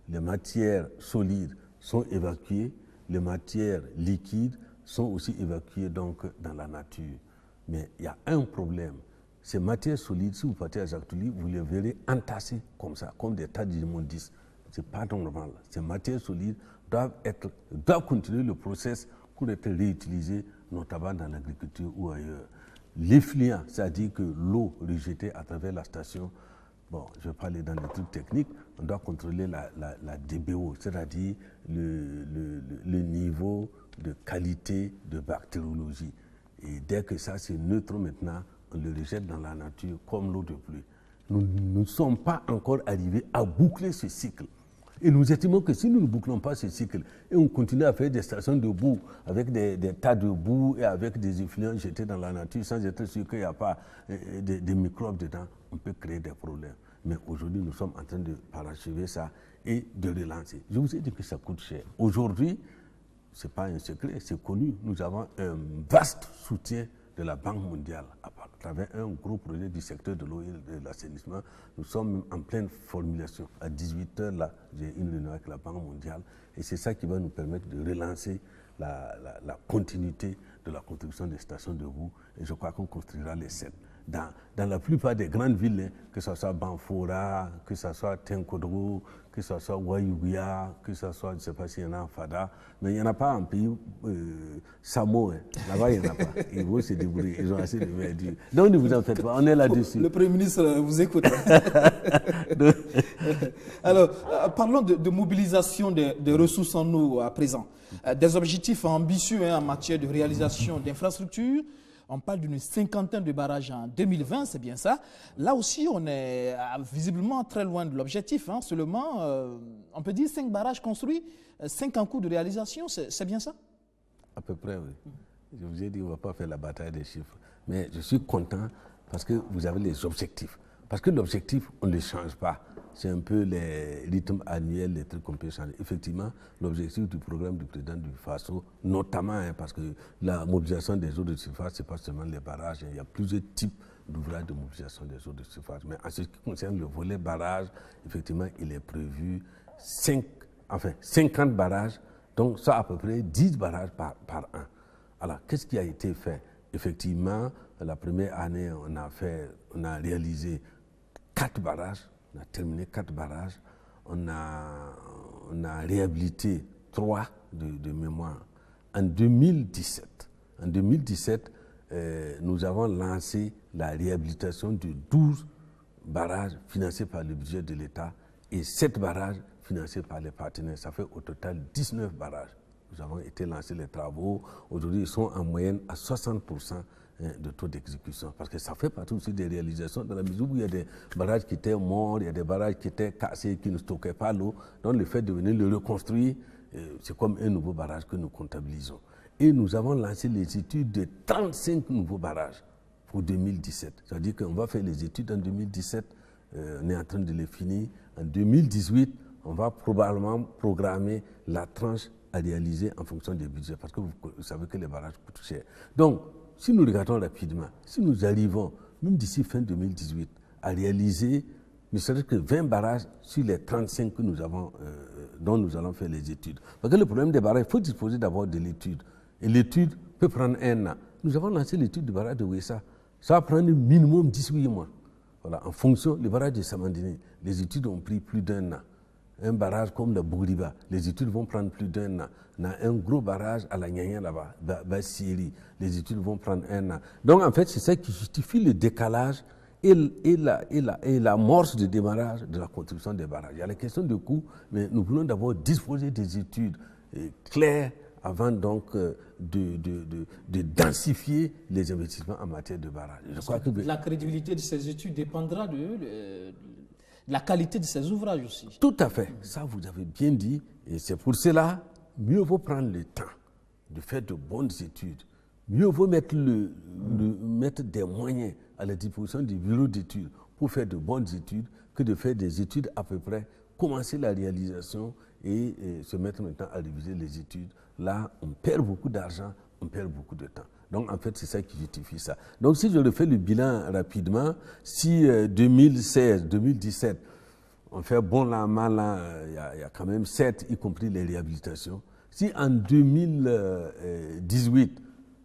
les matières solides sont évacuées, les matières liquides sont aussi évacuées donc dans la nature. Mais il y a un problème. Ces matières solides, si vous partez à Zaktouli, vous les verrez entassées comme ça, comme des tas d'immondices. Ce n'est pas normal. Ces matières solides doivent continuer le process pour être réutilisées, notamment dans l'agriculture ou ailleurs. L'effluent, c'est-à-dire que l'eau rejetée à travers la station, bon, je vais parler dans les trucs techniques, on doit contrôler la DBO, c'est-à-dire le niveau de qualité de bactériologie. Et dès que ça c'est neutre maintenant, on le rejette dans la nature comme l'eau de pluie. Nous ne sommes pas encore arrivés à boucler ce cycle. Et nous estimons que si nous ne bouclons pas ce cycle et on continue à faire des stations de boue avec des tas de boue et avec des effluents jetés dans la nature sans être sûr qu'il n'y a pas des microbes dedans, on peut créer des problèmes. Mais aujourd'hui, nous sommes en train de parachever ça et de relancer. Je vous ai dit que ça coûte cher. Aujourd'hui, ce n'est pas un secret, c'est connu. Nous avons un vaste soutien de la Banque mondiale à travers un gros projet du secteur de l'eau et de l'assainissement. Nous sommes en pleine formulation. À 18h, là, j'ai une réunion avec la Banque mondiale et c'est ça qui va nous permettre de relancer la continuité de la construction des stations de boue et je crois qu'on construira les 7. Dans la plupart des grandes villes, que ce soit Banfora, que ce soit Tenkodro, que ce soit Wayuguya, que ce soit, je ne sais pas s'il y en a en Fada, mais il n'y en a pas en pays Samo. Là-bas, il n'y en a pas. Ils vont se débrouiller, ils ont assez de verdure. Donc ne vous en faites pas, on est là-dessus. Le Premier ministre vous écoute. Alors, parlons de mobilisation des ressources en eau à présent. Des objectifs ambitieux en matière de réalisation d'infrastructures. On parle d'une 50aine de barrages en 2020, c'est bien ça. Là aussi, on est visiblement très loin de l'objectif. Hein. Seulement, on peut dire 5 barrages construits, 5 en cours de réalisation, c'est bien ça? À peu près, oui. Je vous ai dit, on ne va pas faire la bataille des chiffres. Mais je suis content parce que vous avez les objectifs. Parce que l'objectif, on ne le change pas. C'est un peu les rythmes annuels, les trucs qu'on peut changer. Effectivement, l'objectif du programme du président du FASO, notamment parce que la mobilisation des eaux de surface, ce n'est pas seulement les barrages. Il y a plusieurs types d'ouvrages de mobilisation des eaux de surface. Mais en ce qui concerne le volet barrage, effectivement, il est prévu 50 barrages, donc ça à peu près 10 barrages par an. Alors, qu'est-ce qui a été fait? Effectivement, la première année, on a réalisé 4 barrages. On a terminé 4 barrages, on a réhabilité 3 de mémoire. En 2017, nous avons lancé la réhabilitation de 12 barrages financés par le budget de l'État et 7 barrages financés par les partenaires. Ça fait au total 19 barrages. Nous avons été lancés les travaux. Aujourd'hui, ils sont en moyenne à 60% de taux d'exécution. Parce que ça fait partie aussi des réalisations dans la mesure où il y a des barrages qui étaient morts, il y a des barrages qui étaient cassés, qui ne stockaient pas l'eau. Donc le fait de venir le reconstruire, c'est comme un nouveau barrage que nous comptabilisons. Et nous avons lancé les études de 35 nouveaux barrages pour 2017. C'est-à-dire qu'on va faire les études en 2017, on est en train de les finir. En 2018, on va probablement programmer la tranche à réaliser en fonction des budgets, parce que vous savez que les barrages coûtent cher. Donc, si nous regardons rapidement, si nous arrivons, même d'ici fin 2018, à réaliser ne serait-ce que 20 barrages sur les 35 que nous avons, dont nous allons faire les études. Parce que le problème des barrages, il faut disposer d'abord de l'étude. Et l'étude peut prendre 1 an. Nous avons lancé l'étude du barrage de Ouessa. Ça va prendre minimum 18 mois. Voilà, en fonction, le barrage de Samandini, les études ont pris plus d'1 an. Un barrage comme le Bouriba, les études vont prendre plus d'1 an. On a un gros barrage à la Nyanya là-bas, Bassiri, les études vont prendre 1 an. Donc en fait, c'est ça qui justifie le décalage et l'amorce de démarrage de la construction des barrages. Il y a la question de coût, mais nous voulons d'abord disposer des études claires avant donc de densifier les investissements en matière de barrage. Je crois que la crédibilité de ces études dépendra de la qualité de ces ouvrages aussi. Tout à fait. Ça, vous avez bien dit. Et c'est pour cela, mieux vaut prendre le temps de faire de bonnes études. Mieux vaut mettre des moyens à la disposition du bureau d'études pour faire de bonnes études que de faire des études à peu près, commencer la réalisation et se mettre maintenant à réviser les études. Là, on perd beaucoup d'argent, on perd beaucoup de temps. Donc, en fait, c'est ça qui justifie ça. Donc, si je refais le bilan rapidement, si 2016, 2017, on fait bon là, mal là, il y a quand même 7, y compris les réhabilitations. Si en 2018,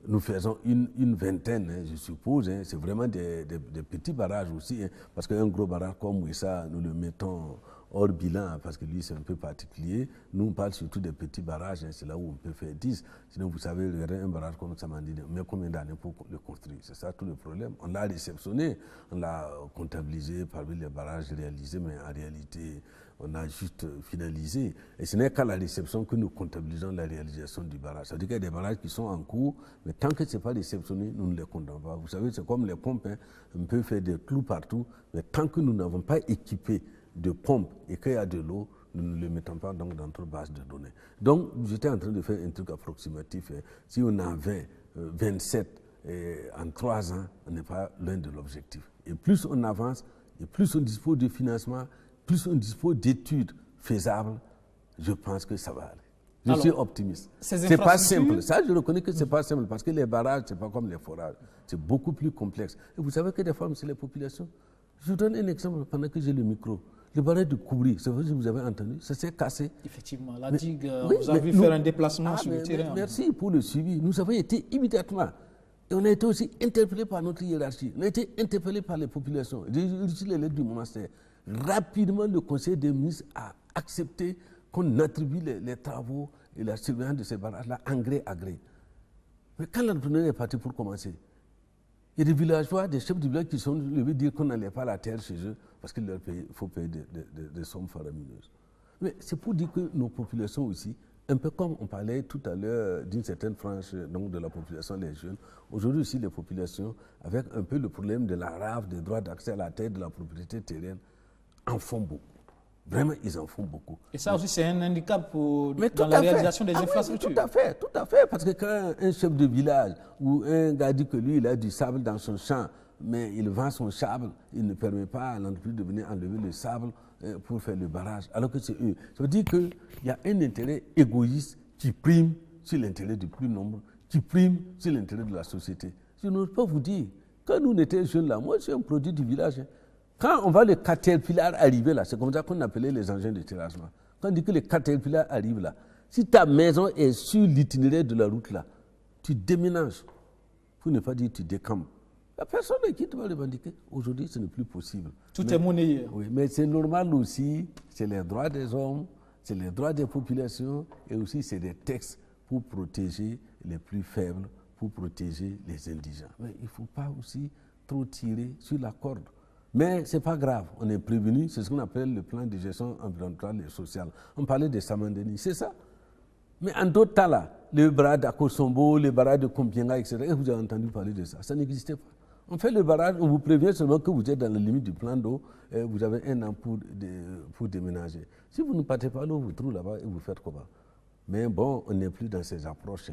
nous faisons une vingtaine, hein, je suppose, hein, c'est vraiment des petits barrages aussi, hein, parce qu'un gros barrage comme Ouessa, nous le mettons hors bilan, parce que lui c'est un peu particulier. Nous on parle surtout des petits barrages, hein, c'est là où on peut faire 10. Sinon vous savez, un barrage comme Samandini, on met combien d'années pour le construire? C'est ça tout le problème. On l'a réceptionné, on l'a comptabilisé parmi les barrages réalisés, mais en réalité on a juste finalisé. Et ce n'est qu'à la réception que nous comptabilisons la réalisation du barrage. C'est-à-dire qu'il y a des barrages qui sont en cours, mais tant que ce n'est pas réceptionné, nous ne les comptons pas. Vous savez, c'est comme les pompes, hein. On peut faire des clous partout, mais tant que nous n'avons pas équipé de pompes et qu'il y a de l'eau, nous ne les mettons pas donc dans notre base de données. Donc, j'étais en train de faire un truc approximatif. Hein. Si on a 20, 27, en 3 ans, on n'est pas loin de l'objectif. Et plus on avance, et plus on dispose de financement, plus on dispose d'études faisables, je pense que ça va aller. Je suis optimiste. C'est pas simple. Ça, je reconnais que c'est pas simple parce que les barrages, c'est pas comme les forages. C'est beaucoup plus complexe. Et vous savez que des fois, c'est les populations. Je vous donne un exemple pendant que j'ai le micro. Le barrage de Koubri, c'est vrai que vous avez entendu, ça s'est cassé. Effectivement, la digue, vous avez vu faire un déplacement sur le terrain. Merci pour le suivi. Nous avons été immédiatement. Et on a été aussi interpellés par notre hiérarchie. On a été interpellés par les populations. J'ai reçu les lettres du monastère. Rapidement, le Conseil des ministres a accepté qu'on attribue les travaux et la surveillance de ces barrages-là en gré à gré. Mais quand l'entrepreneur est parti pour commencer, il y a des villageois, des chefs de village qui sont levés dire qu'on n'allait pas la terre chez eux parce qu'il faut payer des sommes faramineuses. Mais c'est pour dire que nos populations aussi, un peu comme on parlait tout à l'heure d'une certaine frange donc de la population, les jeunes, aujourd'hui aussi les populations, avec un peu le problème de la rave, des droits d'accès à la terre, de la propriété terrienne, en font beaucoup. Vraiment, ils en font beaucoup. Et ça aussi, c'est un handicap dans la réalisation des infrastructures. Oui, tout à fait. Parce que quand un chef de village ou un gars dit que lui, il a du sable dans son champ, mais il vend son sable, il ne permet pas à l'entreprise de venir enlever le sable pour faire le barrage, alors que c'est eux. Ça veut dire qu'il y a un intérêt égoïste qui prime sur l'intérêt du plus nombre, qui prime sur l'intérêt de la société. Je n'ose pas vous dire, quand nous étions jeunes là, moi je suis un produit du village. Quand on voit le caterpillar arriver là, c'est comme ça qu'on appelait les engins de terrassement. Quand on dit que le caterpillar arrive là, si ta maison est sur l'itinéraire de la route là, tu déménages, pour ne pas dire tu décampes. La personne qui te va revendiquer. Aujourd'hui, ce n'est plus possible. Tout est monnayé. Oui, mais c'est normal aussi, c'est les droits des hommes, c'est les droits des populations et aussi c'est des textes pour protéger les plus faibles, pour protéger les indigents. Mais il ne faut pas aussi trop tirer sur la corde. Mais ce n'est pas grave, on est prévenu, c'est ce qu'on appelle le plan de gestion environnementale et sociale. On parlait de Samandini, c'est ça. Mais en d'autres temps là, le barrage d'Akosombo, le barrage de Kompienga, etc., vous avez entendu parler de ça, ça n'existait pas. On fait le barrage, on vous prévient seulement que vous êtes dans la limite du plan d'eau, et vous avez 1 an pour déménager. Si vous ne partez pas l'eau, vous trouvez là-bas et vous faites comment? Mais bon, on n'est plus dans ces approches.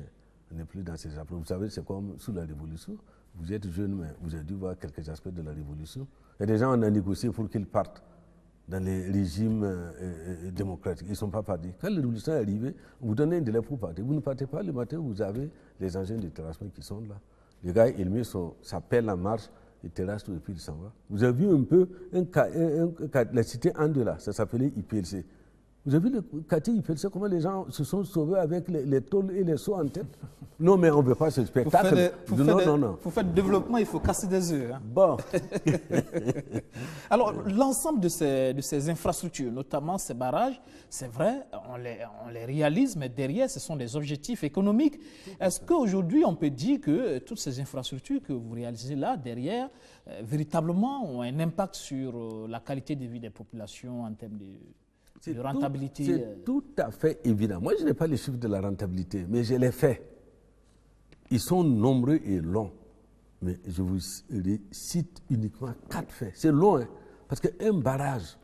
On n'est plus dans ces approches. Vous savez, c'est comme sous la Révolution. vous êtes jeune, mais vous avez dû voir quelques aspects de la révolution. Il y a des gens, on a négocié pour qu'ils partent dans les régimes démocratiques. Ils ne sont pas partis. Quand la révolution est arrivée, vous donnez un délai pour partir. Vous ne partez pas le matin, vous avez les engins de terrassement qui sont là. Le gars, il met sa pelle en marche, il terrasse tout et puis il s'en va. Vous avez vu un peu la cité Andela, ça s'appelait IPLC. Vous avez vu le quartier IPLC, comment les gens se sont sauvés avec les tôles et les seaux en tête? Non, mais on ne veut pas ce spectacle. Pour faire du développement, il faut casser des œufs. Hein. Bon. Alors, l'ensemble de ces infrastructures, notamment ces barrages, c'est vrai, on les réalise, mais derrière, ce sont des objectifs économiques. Est-ce qu'aujourd'hui, on peut dire que toutes ces infrastructures que vous réalisez là, derrière, véritablement ont un impact sur la qualité de vie des populations en termes de rentabilité? C'est tout à fait évident. Moi, je n'ai pas les chiffres de la rentabilité, mais je les fais. Ils sont nombreux et longs. Mais je vous cite uniquement 4 faits. C'est long, hein, parce qu'un barrage,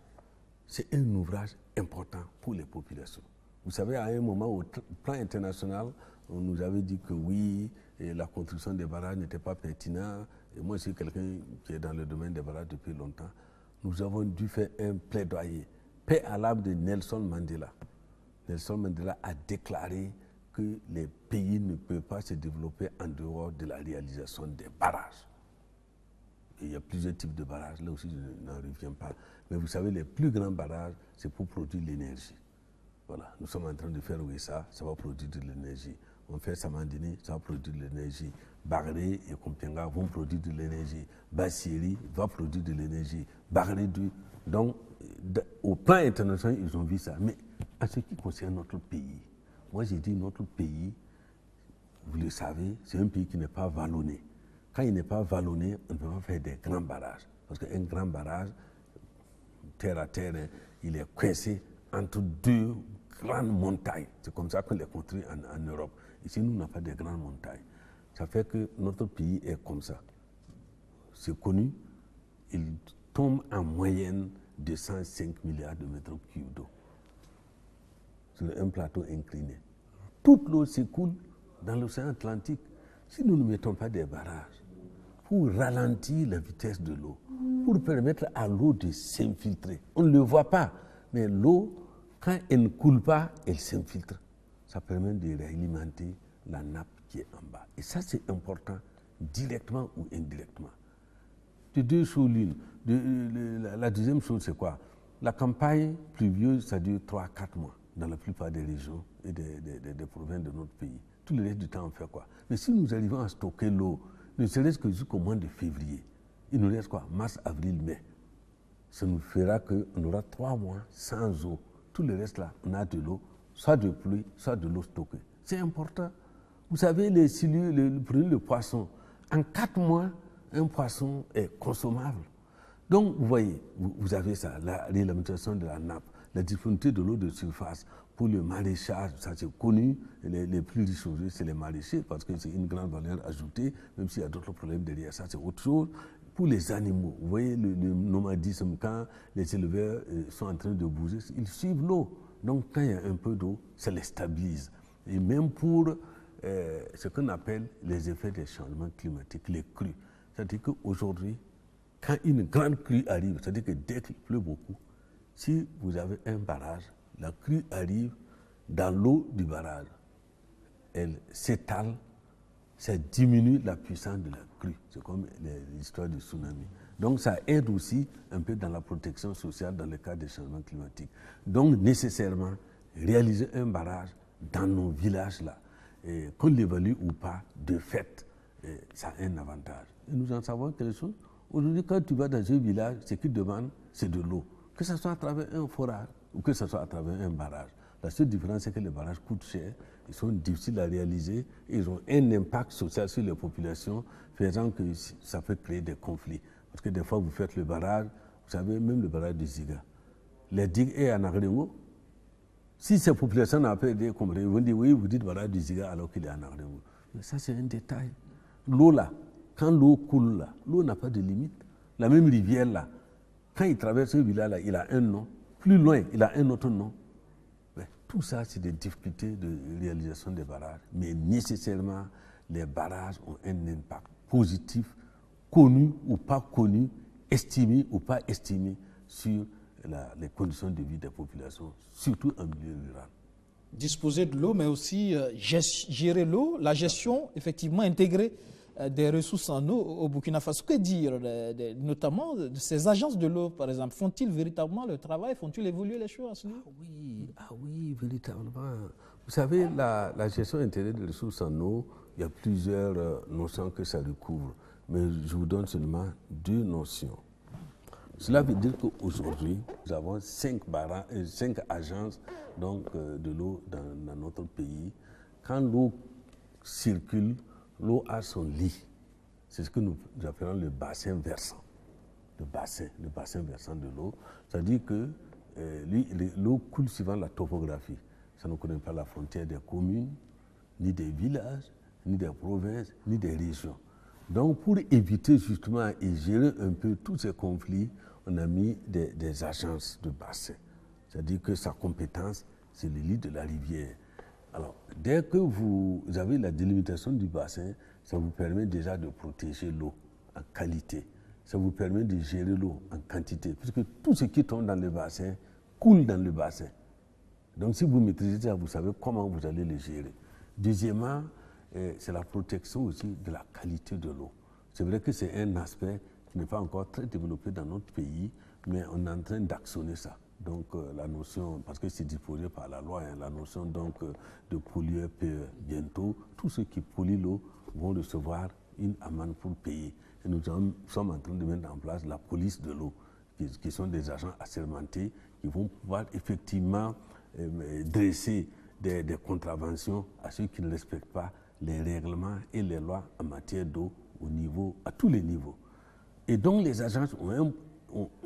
c'est un ouvrage important pour les populations. Vous savez, à un moment, au plan international, on nous avait dit que oui, et la construction des barrages n'était pas pertinente. Et moi, je suis quelqu'un qui est dans le domaine des barrages depuis longtemps. Nous avons dû faire un plaidoyer. Paix à l'âme de Nelson Mandela. Nelson Mandela a déclaré que les pays ne peuvent pas se développer en dehors de la réalisation des barrages. Et il y a plusieurs types de barrages, là aussi je n'en reviens pas. Mais vous savez, les plus grands barrages, c'est pour produire l'énergie. Voilà, nous sommes en train de faire Ouessa, ça va produire de l'énergie. On fait Samandini, ça va produire de l'énergie. Bagré et Kompianga vont produire de l'énergie. Bassiri va produire de l'énergie. Bagré du... Donc, au plan international, ils ont vu ça. Mais en ce qui concerne notre pays, moi j'ai dit notre pays, vous le savez, c'est un pays qui n'est pas vallonné. Quand il n'est pas vallonné, on ne peut pas faire des grands barrages. Parce qu'un grand barrage, terre à terre, il est coincé entre 2 grandes montagnes. C'est comme ça qu'on les construit en Europe. Ici, nous n'avons pas de grandes montagnes. Ça fait que notre pays est comme ça. C'est connu, il tombe en moyenne de 105 milliards de mètres cubes d'eau sur un plateau incliné. Toute l'eau s'écoule dans l'océan Atlantique. Si nous ne mettons pas des barrages pour ralentir la vitesse de l'eau, pour permettre à l'eau de s'infiltrer, on ne le voit pas, mais l'eau, quand elle ne coule pas, elle s'infiltre. Ça permet de réalimenter la nappe qui est en bas. Et ça, c'est important, directement ou indirectement. De 2 choses l'une. La deuxième chose, c'est quoi? La campagne pluvieuse, ça dure 3-4 mois dans la plupart des régions et des provinces de notre pays. Tout le reste du temps, on fait quoi? Mais si nous arrivons à stocker l'eau, ne serait-ce que jusqu'au mois de février, il nous reste quoi? Mars, avril, mai. Ça nous fera qu'on aura 3 mois sans eau. Tout le reste là, on a de l'eau, soit de pluie, soit de l'eau stockée. C'est important. Vous savez, prenez le poisson. En 4 mois, un poisson est consommable. Donc, vous voyez, vous avez ça, la réglementation de la nappe, la disponibilité de l'eau de surface pour le maraîchage, ça c'est connu. Les plus riches aujourd'hui, c'est les maraîchers parce que c'est une grande valeur ajoutée, même s'il y a d'autres problèmes derrière ça, c'est autre chose. Pour les animaux, vous voyez le nomadisme, quand les éleveurs sont en train de bouger, ils suivent l'eau. Donc, quand il y a un peu d'eau, ça les stabilise. Et même pour ce qu'on appelle les effets des changements climatiques, les crues. C'est-à-dire qu'aujourd'hui, quand une grande crue arrive, c'est-à-dire que dès qu'il pleut beaucoup, si vous avez un barrage, la crue arrive dans l'eau du barrage. Elle s'étale, ça diminue la puissance de la crue. C'est comme l'histoire du tsunami. Donc ça aide aussi un peu dans la protection sociale dans le cas des changements climatiques. Donc nécessairement, réaliser un barrage dans nos villages-là, qu'on l'évalue ou pas, de fait, ça a un avantage. Et nous en savons quelque chose. Aujourd'hui, quand tu vas dans un village, ce qu'ils demandent, c'est de l'eau. Que ce soit à travers un forage ou que ce soit à travers un barrage. La seule différence, c'est que les barrages coûtent cher, ils sont difficiles à réaliser et ils ont un impact social sur les populations, faisant que ça peut créer des conflits. Parce que des fois, vous faites le barrage, vous savez, même le barrage de Ziga. Les digues est en Agrengo. Si ces populations n'ont pas aidé, ils vont dire oui, vous dites barrage de Ziga alors qu'il est en Agrengo. Mais ça, c'est un détail. L'eau là, quand l'eau coule là, l'eau n'a pas de limite. La même rivière là, quand il traverse ce village-là, il a un nom. Plus loin, il a un autre nom. Mais tout ça, c'est des difficultés de réalisation des barrages. Mais nécessairement, les barrages ont un impact positif, connu ou pas connu, estimé ou pas estimé sur les conditions de vie des populations, surtout en milieu rural. Disposer de l'eau, mais aussi gérer l'eau, la gestion effectivement intégrée des ressources en eau au Burkina Faso. Que dire notamment de ces agences de l'eau, par exemple? Font-ils véritablement le travail? Font-ils évoluer les choses à ce niveau? Ah oui, véritablement. Vous savez, la gestion intégrée des ressources en eau, il y a plusieurs notions que ça recouvre. Mais je vous donne seulement 2 notions. Cela veut dire qu'aujourd'hui, nous avons 5 agences donc, de l'eau dans notre pays. Quand l'eau circule, l'eau a son lit. C'est ce que nous appelons le bassin versant. Le bassin versant de l'eau. C'est-à-dire que l'eau coule suivant la topographie. Ça ne connaît pas la frontière des communes, ni des villages, ni des provinces, ni des régions. Donc, pour éviter justement et gérer un peu tous ces conflits, on a mis des agences de bassin. C'est-à-dire que sa compétence, c'est le lit de la rivière. Alors, dès que vous avez la délimitation du bassin, ça vous permet déjà de protéger l'eau en qualité. Ça vous permet de gérer l'eau en quantité, puisque tout ce qui tombe dans le bassin coule dans le bassin. Donc, si vous maîtrisez ça, vous savez comment vous allez le gérer. Deuxièmement, c'est la protection aussi de la qualité de l'eau. C'est vrai que c'est un aspect qui n'est pas encore très développé dans notre pays, mais on est en train d'actionner ça. Donc la notion, parce que c'est disposé par la loi, la notion donc de pollueur-payeur. Bientôt, tous ceux qui polluent l'eau vont recevoir une amende pour payer. Et nous sommes en train de mettre en place la police de l'eau, qui sont des agents assermentés, qui vont pouvoir effectivement dresser des contraventions à ceux qui ne respectent pas les règlements et les lois en matière d'eau à tous les niveaux. Et donc les agences ont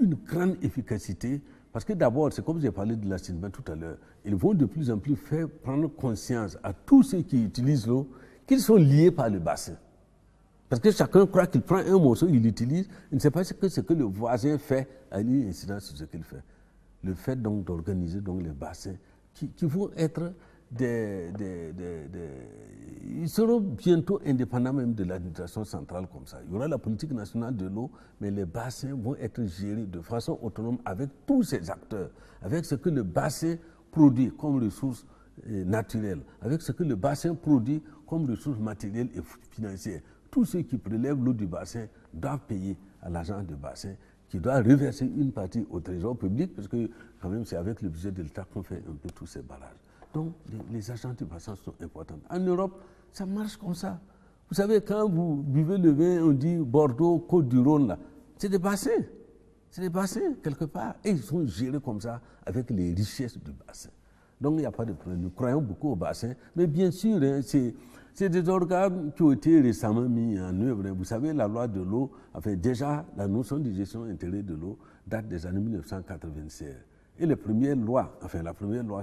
une grande efficacité parce que d'abord, c'est comme j'ai parlé de l'assainissement tout à l'heure, ils vont de plus en plus faire prendre conscience à tous ceux qui utilisent l'eau qu'ils sont liés par le bassin. Parce que chacun croit qu'il prend un morceau, il l'utilise, il ne sait pas ce que le voisin fait à une incidence sur ce qu'il fait. Le fait donc d'organiser donc les bassins qui vont être ils seront bientôt indépendants même de l'administration centrale comme ça. Il y aura la politique nationale de l'eau, mais les bassins vont être gérés de façon autonome avec tous ces acteurs, avec ce que le bassin produit comme ressources naturelles, avec ce que le bassin produit comme ressources matérielles et financières. Tous ceux qui prélèvent l'eau du bassin doivent payer à l'agent de bassin qui doit reverser une partie au trésor public, parce que quand même c'est avec le budget de l'État qu'on fait un peu tous ces barrages. Donc, les agents de bassin sont importants. En Europe, ça marche comme ça. Vous savez, quand vous buvez le vin, on dit Bordeaux, Côte-du-Rhône, là, c'est des bassins. C'est des bassins, quelque part. Et ils sont gérés comme ça, avec les richesses du bassin. Donc, il n'y a pas de problème. Nous croyons beaucoup au bassin. Mais bien sûr, hein, c'est des organes qui ont été récemment mis en œuvre. Vous savez, la loi de l'eau, enfin, déjà, la notion de gestion intégrée de l'eau date des années 1996. Et la première loi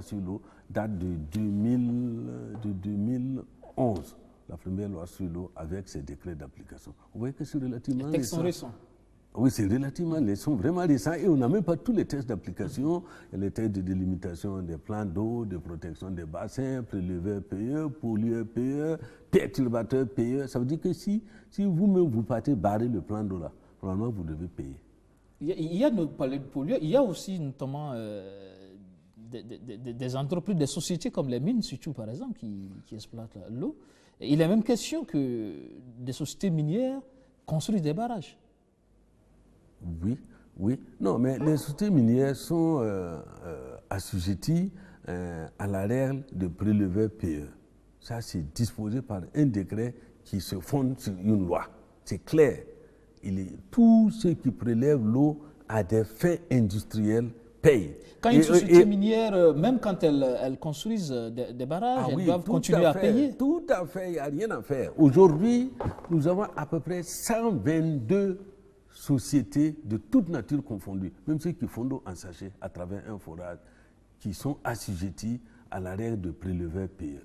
sur l'eau date de 2011. La première loi sur l'eau avec ses décrets d'application. Vous voyez que c'est relativement récent. Les textes sont récents. Oui, c'est relativement récent, vraiment récent. Et on n'a même pas tous les textes d'application. Il y a les textes de délimitation des plans d'eau, de protection des bassins, préleveurs-payeurs, pollueurs-payeurs, perturbateurs-payeurs. Ça veut dire que si vous-même vous partez barrer le plan d'eau là, probablement vous devez payer. Il y a de parler de pollueurs, il y a aussi notamment des entreprises, des sociétés comme les mines, surtout par exemple, qui exploitent l'eau. Il est même question que des sociétés minières construisent des barrages. Oui. Non, mais les sociétés minières sont assujetties à la règle de préleveur-payeur. Ça, c'est disposé par un décret qui se fonde sur une loi. C'est clair. Tous ceux qui prélèvent l'eau à des fins industrielles payent. Quand une société minière, même quand elles construisent des barrages, elles doivent continuer à payer. Tout à fait, il n'y a rien à faire. Aujourd'hui, nous avons à peu près 122 sociétés de toute nature confondues, même ceux qui font l'eau en sachet à travers un forage, qui sont assujettis à la règle de préleveur-payeur.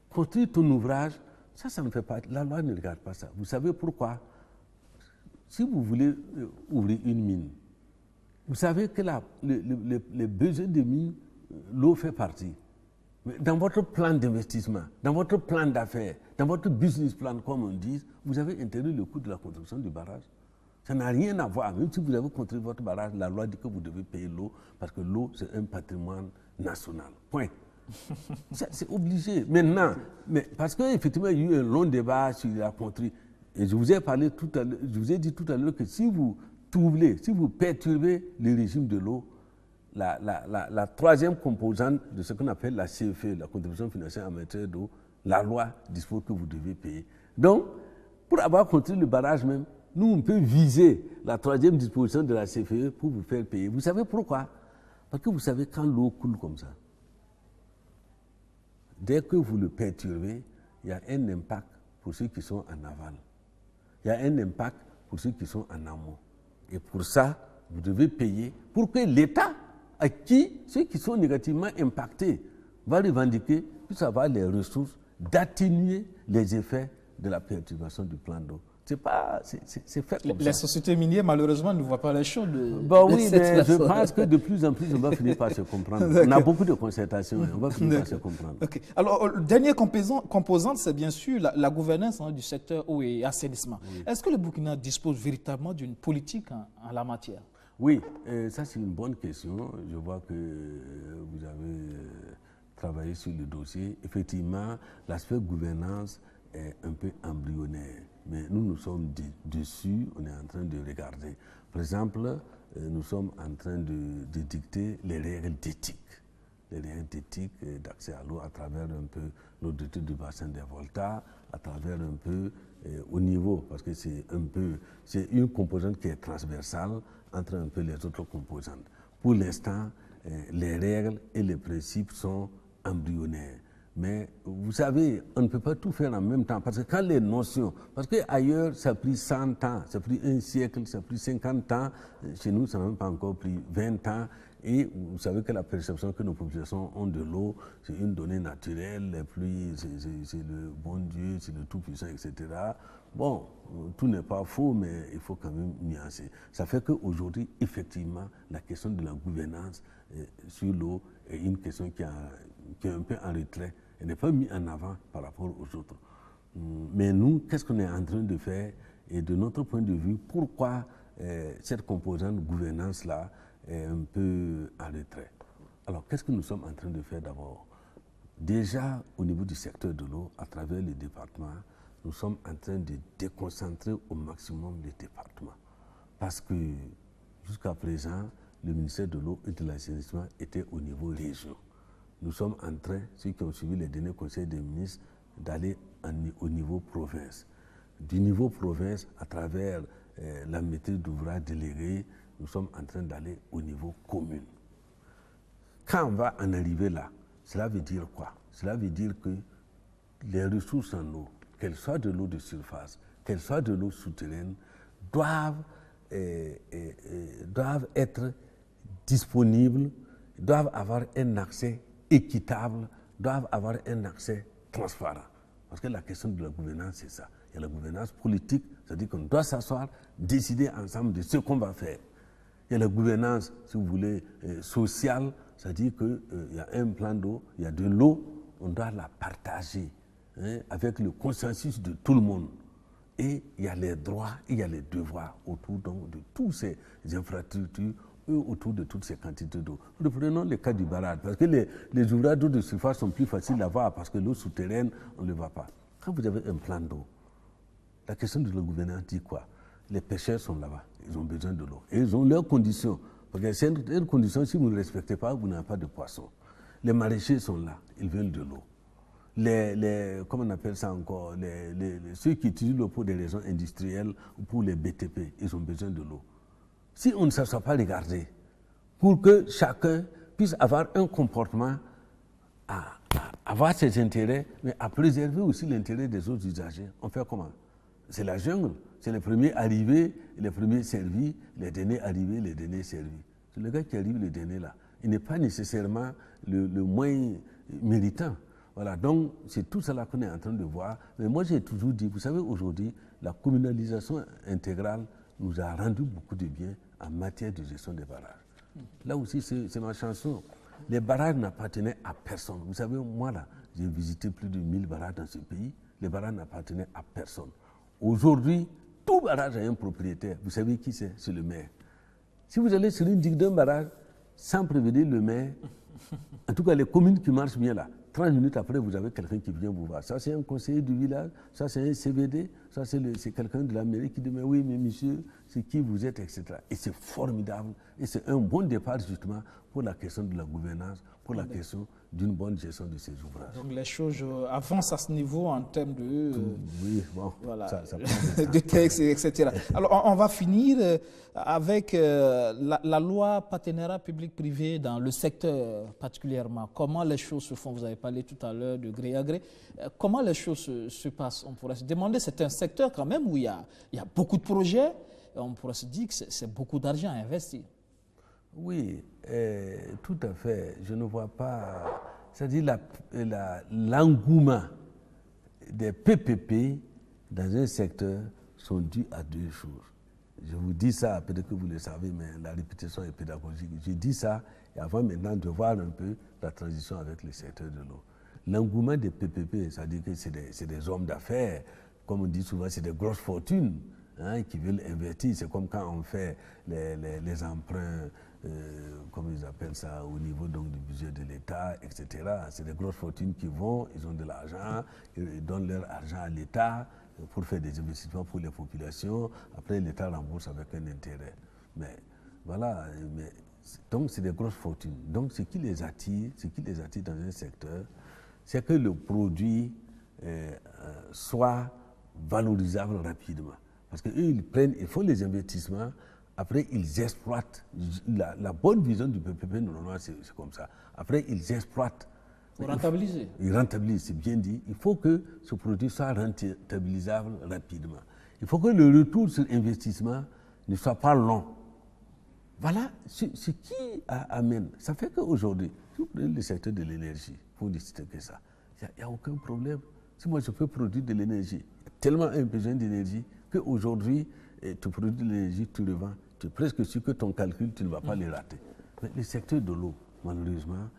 Construire ton ouvrage, ça ne fait pas. La loi ne regarde pas ça. Vous savez pourquoi? Si vous voulez ouvrir une mine, vous savez que les besoins de mine, l'eau fait partie. Dans votre plan d'investissement, dans votre plan d'affaires, dans votre business plan, comme on dit, vous avez intégré le coût de la construction du barrage. Ça n'a rien à voir. Même si vous avez construit votre barrage, la loi dit que vous devez payer l'eau parce que l'eau, c'est un patrimoine national. Point. C'est obligé. Maintenant, mais parce qu'effectivement, il y a eu un long débat sur la contrée. Et je vous ai parlé tout à l'heure, je vous ai dit tout à l'heure que si vous troublez, si vous perturbez le régime de l'eau, la troisième composante de ce qu'on appelle la CFE, la contribution financière en matière d'eau, la loi dispose que vous devez payer. Donc, pour avoir construit le barrage même, nous, on peut viser la troisième disposition de la CFE pour vous faire payer. Vous savez pourquoi? Parce que vous savez, quand l'eau coule comme ça, dès que vous le perturbez, il y a un impact pour ceux qui sont en aval. Il y a un impact pour ceux qui sont en amont. Et pour ça, vous devez payer pour que l'État, à qui ceux qui sont négativement impactés, va revendiquer, puisse avoir les ressources d'atténuer les effets de la perturbation du plan d'eau. C'est fait comme ça. Les sociétés minières, malheureusement, ne voient pas les choses de oui, mais je pense que de plus en plus, on va finir par se comprendre. On a beaucoup de concertations, on va finir par se comprendre. Okay. Alors, dernière composante, c'est bien sûr la gouvernance du secteur eau et assainissement. Oui. Est-ce que le Burkina dispose véritablement d'une politique en la matière? Oui, ça c'est une bonne question. Je vois que vous avez travaillé sur le dossier. Effectivement, l'aspect gouvernance est un peu embryonnaire. Mais nous sommes dessus, on est en train de regarder. Par exemple, nous sommes en train de dicter les règles d'éthique. Les règles d'éthique d'accès à l'eau à travers un peu l'audit du bassin des Volta, à travers un peu au niveau, parce que c'est une composante qui est transversale entre un peu les autres composantes. Pour l'instant, les règles et les principes sont embryonnaires. Mais vous savez, on ne peut pas tout faire en même temps, parce que quand les notions, parce qu'ailleurs ça a pris 100 ans, ça a pris un siècle, ça a pris 50 ans, chez nous ça n'a même pas encore pris 20 ans, et vous savez que la perception que nos populations ont de l'eau, c'est une donnée naturelle, les pluies, c'est le bon Dieu, c'est le Tout-Puissant, etc. Bon, tout n'est pas faux, mais il faut quand même nuancer. Ça fait qu'aujourd'hui, effectivement, la question de la gouvernance sur l'eau est une question qui est un peu en retrait. Elle n'est pas mise en avant par rapport aux autres. Mais nous, qu'est-ce qu'on est en train de faire? Et de notre point de vue, pourquoi cette composante gouvernance-là est un peu en retrait? Alors, qu'est-ce que nous sommes en train de faire d'abord? Déjà, au niveau du secteur de l'eau, à travers les départements, nous sommes en train de déconcentrer au maximum les départements. Parce que jusqu'à présent, le ministère de l'eau et de l'assainissement était au niveau région. Nous sommes en train, ceux qui ont suivi les derniers conseils des ministres, d'aller au niveau province. Du niveau province, à travers la maîtrise d'ouvrage déléguée, nous sommes en train d'aller au niveau commune. Quand on va en arriver là, cela veut dire quoi? Cela veut dire que les ressources en eau, qu'elles soient de l'eau de surface, qu'elles soient de l'eau souterraine, doivent être disponibles, doivent avoir un accès équitable, doivent avoir un accès transparent. Parce que la question de la gouvernance, c'est ça. Il y a la gouvernance politique, c'est-à-dire qu'on doit s'asseoir, décider ensemble de ce qu'on va faire. Il y a la gouvernance, si vous voulez, sociale, c'est-à-dire qu'il y a un plan d'eau, il y a de l'eau, on doit la partager avec le consensus de tout le monde. Et il y a les droits et il y a les devoirs autour donc, de toutes ces infrastructures, autour de toutes ces quantités d'eau. Nous prenons le cas du barrage, parce que les ouvrages d'eau de surface sont plus faciles à voir, parce que l'eau souterraine, on ne le voit pas. Quand vous avez un plan d'eau, la question de la gouvernance dit quoi? Les pêcheurs sont là-bas, ils ont besoin de l'eau. Et ils ont leurs conditions. Parce que c'est une condition, si vous ne respectez pas, vous n'avez pas de poisson. Les maraîchers sont là, ils veulent de l'eau. Comment on appelle ça encore, ceux qui utilisent l'eau pour des raisons industrielles ou pour les BTP, ils ont besoin de l'eau. Si on ne s'assoit pas regarder, pour que chacun puisse avoir un comportement à avoir ses intérêts, mais à préserver aussi l'intérêt des autres usagers, on fait comment? C'est la jungle. C'est les premiers arrivés, les premiers servis, les derniers arrivés, les derniers servis. C'est le gars qui arrive le dernier là. Il n'est pas nécessairement le moins méritant. Voilà, donc c'est tout cela qu'on est en train de voir. Mais moi j'ai toujours dit, vous savez, aujourd'hui, la communalisation intégrale nous a rendu beaucoup de bien en matière de gestion des barrages. Là aussi, c'est ma chanson. Les barrages n'appartenaient à personne. Vous savez, moi là, j'ai visité plus de 1000 barrages dans ce pays. Les barrages n'appartenaient à personne. Aujourd'hui, tout barrage a un propriétaire. Vous savez qui c'est? C'est le maire. Si vous allez sur une digue d'un barrage, sans prévenir le maire, en tout cas les communes qui marchent bien là, 30 minutes après, vous avez quelqu'un qui vient vous voir. Ça, c'est un conseiller du village, ça, c'est un CVD, ça, c'est quelqu'un de la mairie qui dit, mais oui, mais monsieur, c'est qui vous êtes, etc. Et c'est formidable. Et c'est un bon départ, justement, pour la question de la gouvernance, pour la question d'une bonne gestion de ces ouvrages. Donc les choses avancent à ce niveau en termes de, oui, bon, voilà, ça de textes, etc. Alors on va finir avec la loi partenariat public-privé dans le secteur particulièrement. Comment les choses se font? Vous avez parlé tout à l'heure de gré à gré. Comment les choses se passent? On pourrait se demander, c'est un secteur quand même où il y a beaucoup de projets. On pourrait se dire que c'est beaucoup d'argent à investir. Oui, tout à fait. Je ne vois pas... C'est-à-dire l'engouement des PPP dans un secteur sont dus à deux choses. Je vous dis ça, peut-être que vous le savez, mais la répétition est pédagogique. Je dis ça et avant maintenant de voir un peu la transition avec le secteur de l'eau. L'engouement des PPP, c'est-à-dire que c'est des hommes d'affaires, comme on dit souvent, c'est des grosses fortunes qui veulent investir. C'est comme quand on fait les emprunts, comme ils appellent ça, au niveau donc, du budget de l'État, etc. C'est des grosses fortunes qui vont, ils ont de l'argent, ils donnent leur argent à l'État pour faire des investissements pour les populations. Après, l'État rembourse avec un intérêt. Mais voilà, donc c'est des grosses fortunes. Donc ce qui les attire dans un secteur, c'est que le produit soit valorisable rapidement. Parce qu'eux, ils font les investissements, après ils exploitent. La bonne vision du PPP, normalement, c'est comme ça. Après, ils exploitent. Pour rentabiliser. Ils rentabilisent, c'est bien dit. Il faut que ce produit soit rentabilisable rapidement. Il faut que le retour sur investissement ne soit pas long. Voilà ce qui amène. Ça fait qu'aujourd'hui, si vous prenez le secteur de l'énergie, pour ne citer que ça, il n'y a aucun problème. Si moi je peux produire de l'énergie, tellement un besoin d'énergie, qu'aujourd'hui, tu produis de l'énergie, tu le vends, tu es presque sûr que ton calcul, tu ne vas pas le rater. Mais le secteur de l'eau, malheureusement,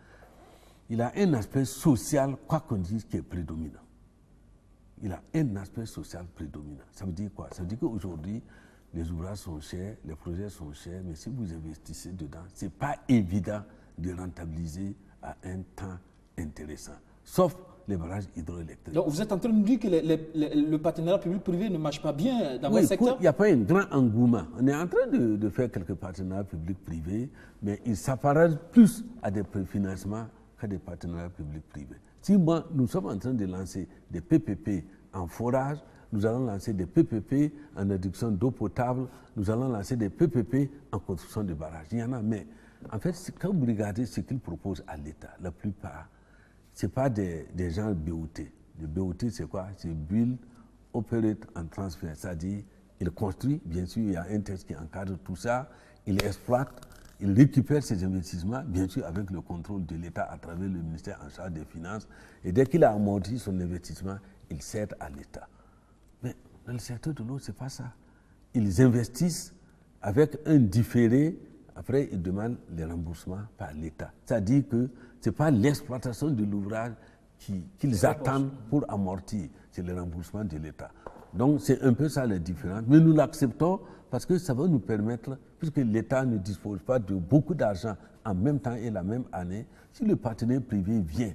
il a un aspect social, quoi qu'on dise, qui est prédominant. Il a un aspect social prédominant. Ça veut dire quoi? Ça veut dire qu'aujourd'hui, les ouvrages sont chers, les projets sont chers, mais si vous investissez dedans, ce n'est pas évident de rentabiliser à un temps intéressant. Sauf les barrages hydroélectriques. Donc vous êtes en train de nous dire que le partenariat public-privé ne marche pas bien dans votre secteur? Il n'y a pas un grand engouement. On est en train de faire quelques partenariats public-privés, mais ils s'apparentent plus à des préfinancements qu'à des partenariats public-privés. Si moi, nous sommes en train de lancer des PPP en forage, nous allons lancer des PPP en adduction d'eau potable, nous allons lancer des PPP en construction de barrages. Il y en a, mais en fait, quand vous regardez ce qu'ils proposent à l'État, la plupart, ce n'est pas des gens BOT. Le BOT, c'est quoi? C'est Build, Operate and Transfer. C'est-à-dire, il construit, bien sûr, il y a un texte qui encadre tout ça, il exploite, il récupère ses investissements, bien sûr, avec le contrôle de l'État à travers le ministère en charge des Finances. Et dès qu'il a amorti son investissement, il cède à l'État. Mais dans le secteur de l'eau, ce n'est pas ça. Ils investissent avec un différé. Après, ils demandent les remboursements par l'État. C'est-à-dire que ce n'est pas l'exploitation de l'ouvrage qu'ils attendent pour amortir, c'est le remboursement de l'État. Donc, c'est un peu ça la différence. Mais nous l'acceptons parce que ça va nous permettre, puisque l'État ne dispose pas de beaucoup d'argent en même temps et la même année, si le partenaire privé vient,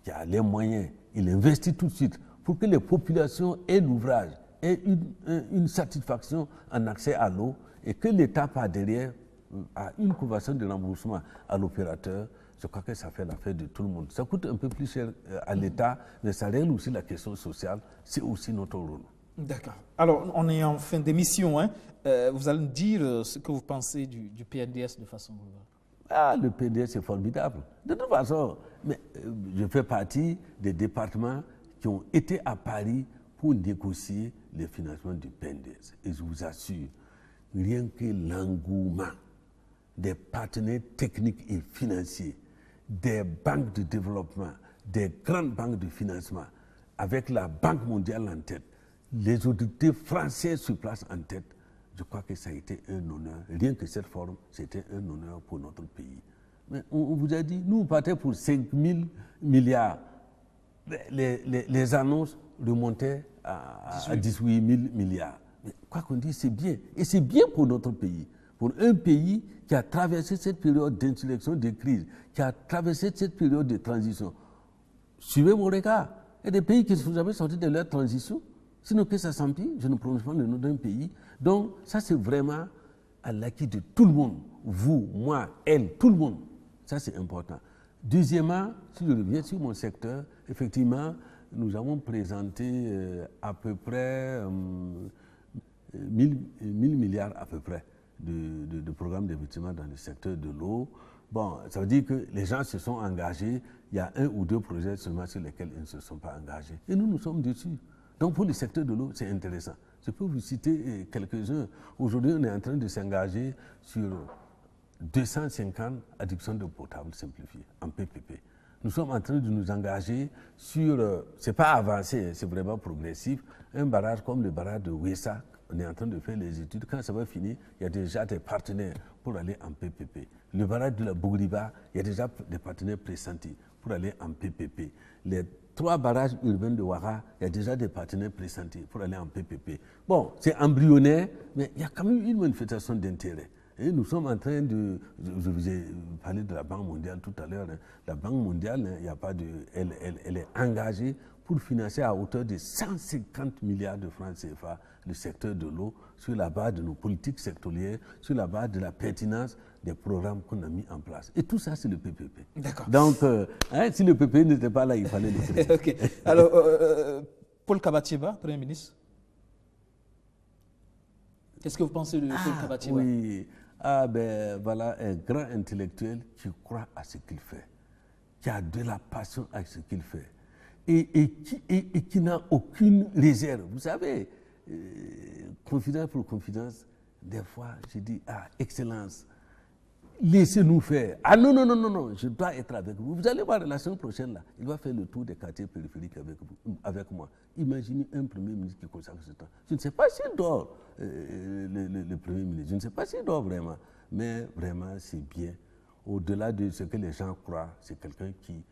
qui a les moyens, il investit tout de suite pour que les populations aient l'ouvrage, aient une satisfaction en accès à l'eau et que l'État par derrière à une convention de remboursement à l'opérateur, je crois que ça fait l'affaire de tout le monde. Ça coûte un peu plus cher à l'État, mais ça règle aussi la question sociale, c'est aussi notre rôle. D'accord. Alors, on est en fin d'émission. Vous allez nous dire ce que vous pensez du PNDS de façon globale. Ah, le PNDS, c'est formidable. De toute façon, mais, je fais partie des départements qui ont été à Paris pour négocier les financements du PNDS. Et je vous assure, rien que l'engouement des partenaires techniques et financiers, des banques de développement, des grandes banques de financement, avec la Banque mondiale en tête, les autorités françaises sur place en tête, je crois que ça a été un honneur. Rien que cette forme, c'était un honneur pour notre pays. Mais on vous a dit, nous, on partait pour 5 000 milliards. Les annonces remontaient à 18 000 milliards. Mais quoi qu'on dise, c'est bien. Et c'est bien pour notre pays. Pour un pays qui a traversé cette période d'insurrection, de crise, qui a traversé cette période de transition. Suivez mon regard. Il y a des pays qui ne sont jamais sortis de leur transition. Sinon que ça s'empire, je ne prononce pas le nom d'un pays. Donc ça, c'est vraiment à l'acquis de tout le monde. Vous, moi, elle, tout le monde. Ça, c'est important. Deuxièmement, si je reviens sur mon secteur, effectivement, nous avons présenté à peu près 1000 milliards à peu près de programmes d'investissement dans le secteur de l'eau. Bon, ça veut dire que les gens se sont engagés. Il y a 1 ou 2 projets seulement sur lesquels ils ne se sont pas engagés. Et nous sommes dessus. Donc pour le secteur de l'eau, c'est intéressant. Je peux vous citer quelques-uns. Aujourd'hui, on est en train de s'engager sur 250 addictions d'eau potable simplifiées en PPP. Nous sommes en train de nous engager sur, c'est pas avancé, c'est vraiment progressif, un barrage comme le barrage de Wessa. On est en train de faire les études. Quand ça va finir, il y a déjà des partenaires pour aller en PPP. Le barrage de la Bougriba, il y a déjà des partenaires pressentis pour aller en PPP. Les 3 barrages urbains de Ouara, il y a déjà des partenaires pressentis pour aller en PPP. Bon, c'est embryonnaire, mais il y a quand même une manifestation d'intérêt. Et nous sommes en train de... Je vous ai parlé de la Banque mondiale tout à l'heure. La Banque mondiale, il n'y a pas de, elle est engagée pour financer à hauteur de 150 milliards de francs CFA le secteur de l'eau sur la base de nos politiques sectorielles, sur la base de la pertinence des programmes qu'on a mis en place. Et tout ça, c'est le PPP. D'accord. Donc, si le PPP n'était pas là, il fallait le créer. Ok. Alors, Paul Kabatieba, Premier ministre, qu'est-ce que vous pensez de Paul Kabatieba? Oui, voilà un grand intellectuel qui croit à ce qu'il fait, qui a de la passion à ce qu'il fait et qui n'a aucune réserve. Vous savez, confidence pour confidence, des fois, je dis, Excellence, laissez-nous faire. Ah non, je dois être avec vous. Vous allez voir, la semaine prochaine, là, il va faire le tour des quartiers périphériques avec moi. Imaginez un Premier ministre qui consacre ce temps. Je ne sais pas s'il dort, le Premier ministre. Je ne sais pas s'il dort vraiment. Mais vraiment, c'est bien. Au-delà de ce que les gens croient, c'est quelqu'un qui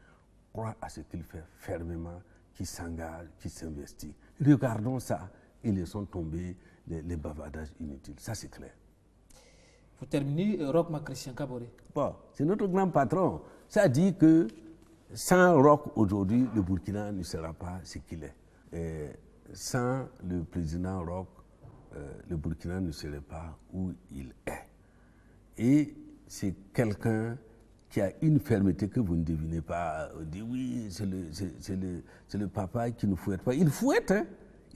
croit à ce qu'il fait fermement, qui s'engage, qui s'investit. Regardons ça. Ils laissons tomber les bavardages inutiles. Ça, c'est clair. Pour terminer, Roch Christian Kaboré. Bon, c'est notre grand patron. Ça dit que sans Roch, aujourd'hui, le Burkina ne sera pas ce qu'il est. Et sans le président Roch, le Burkina ne serait pas où il est. Et c'est quelqu'un qui a une fermeté que vous ne devinez pas. On dit oui, c'est le papa qui ne fouette pas. Il fouette, hein.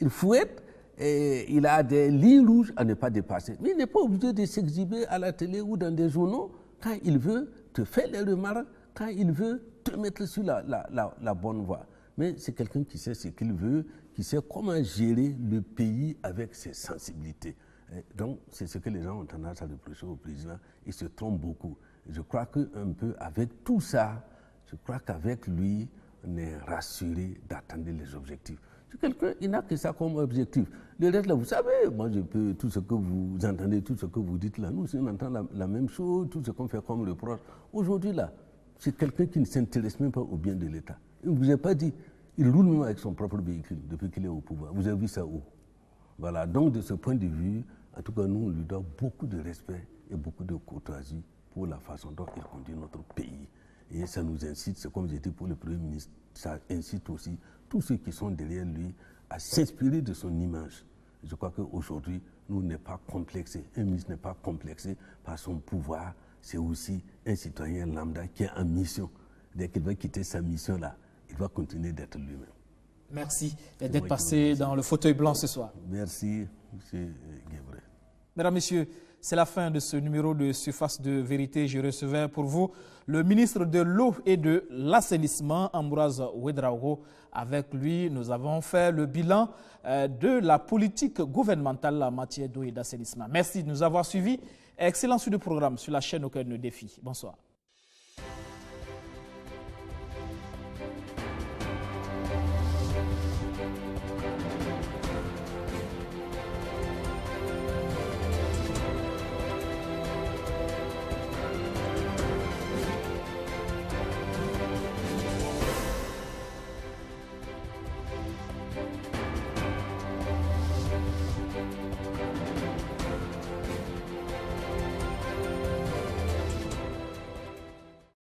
Il fouette. Et il a des lignes rouges à ne pas dépasser. Mais il n'est pas obligé de s'exhiber à la télé ou dans des journaux. Quand il veut te faire les remarques, quand il veut te mettre sur la bonne voie. Mais c'est quelqu'un qui sait ce qu'il veut, qui sait comment gérer le pays avec ses sensibilités. Et donc, c'est ce que les gens ont tendance à reprocher au président. Il se trompe beaucoup. Je crois qu'un peu avec tout ça, je crois qu'avec lui, on est rassuré d'attendre les objectifs. Quelqu'un, il n'a que ça comme objectif. Le reste, là, vous savez, moi, je peux, tout ce que vous entendez, tout ce que vous dites là, nous aussi, on entend la même chose, tout ce qu'on fait comme reproche. Aujourd'hui, là, c'est quelqu'un qui ne s'intéresse même pas au bien de l'État. Il ne vous a pas dit, il roule même avec son propre véhicule depuis qu'il est au pouvoir. Vous avez vu ça où? Voilà, donc de ce point de vue, en tout cas, nous, on lui doit beaucoup de respect et beaucoup de courtoisie pour la façon dont il conduit notre pays. Et ça nous incite, c'est comme j'ai dit pour le Premier ministre, ça incite aussi tous ceux qui sont derrière lui à s'inspirer de son image. Je crois qu'aujourd'hui, nous n'est pas complexé. Un ministre n'est pas complexé par son pouvoir. C'est aussi un citoyen lambda qui est en mission. Dès qu'il va quitter sa mission-là, il va continuer d'être lui-même. Merci d'être passé dans le fauteuil blanc ce soir. Merci, M. Guébré. Mesdames, Messieurs, c'est la fin de ce numéro de Surface de Vérité. Je recevais pour vous le ministre de l'Eau et de l'Assainissement, Ambroise Ouédraogo. Avec lui, nous avons fait le bilan de la politique gouvernementale en matière d'eau et d'assainissement. Merci de nous avoir suivis. Excellent suivi de programme sur la chaîne Au Cœur de nos défis. Bonsoir.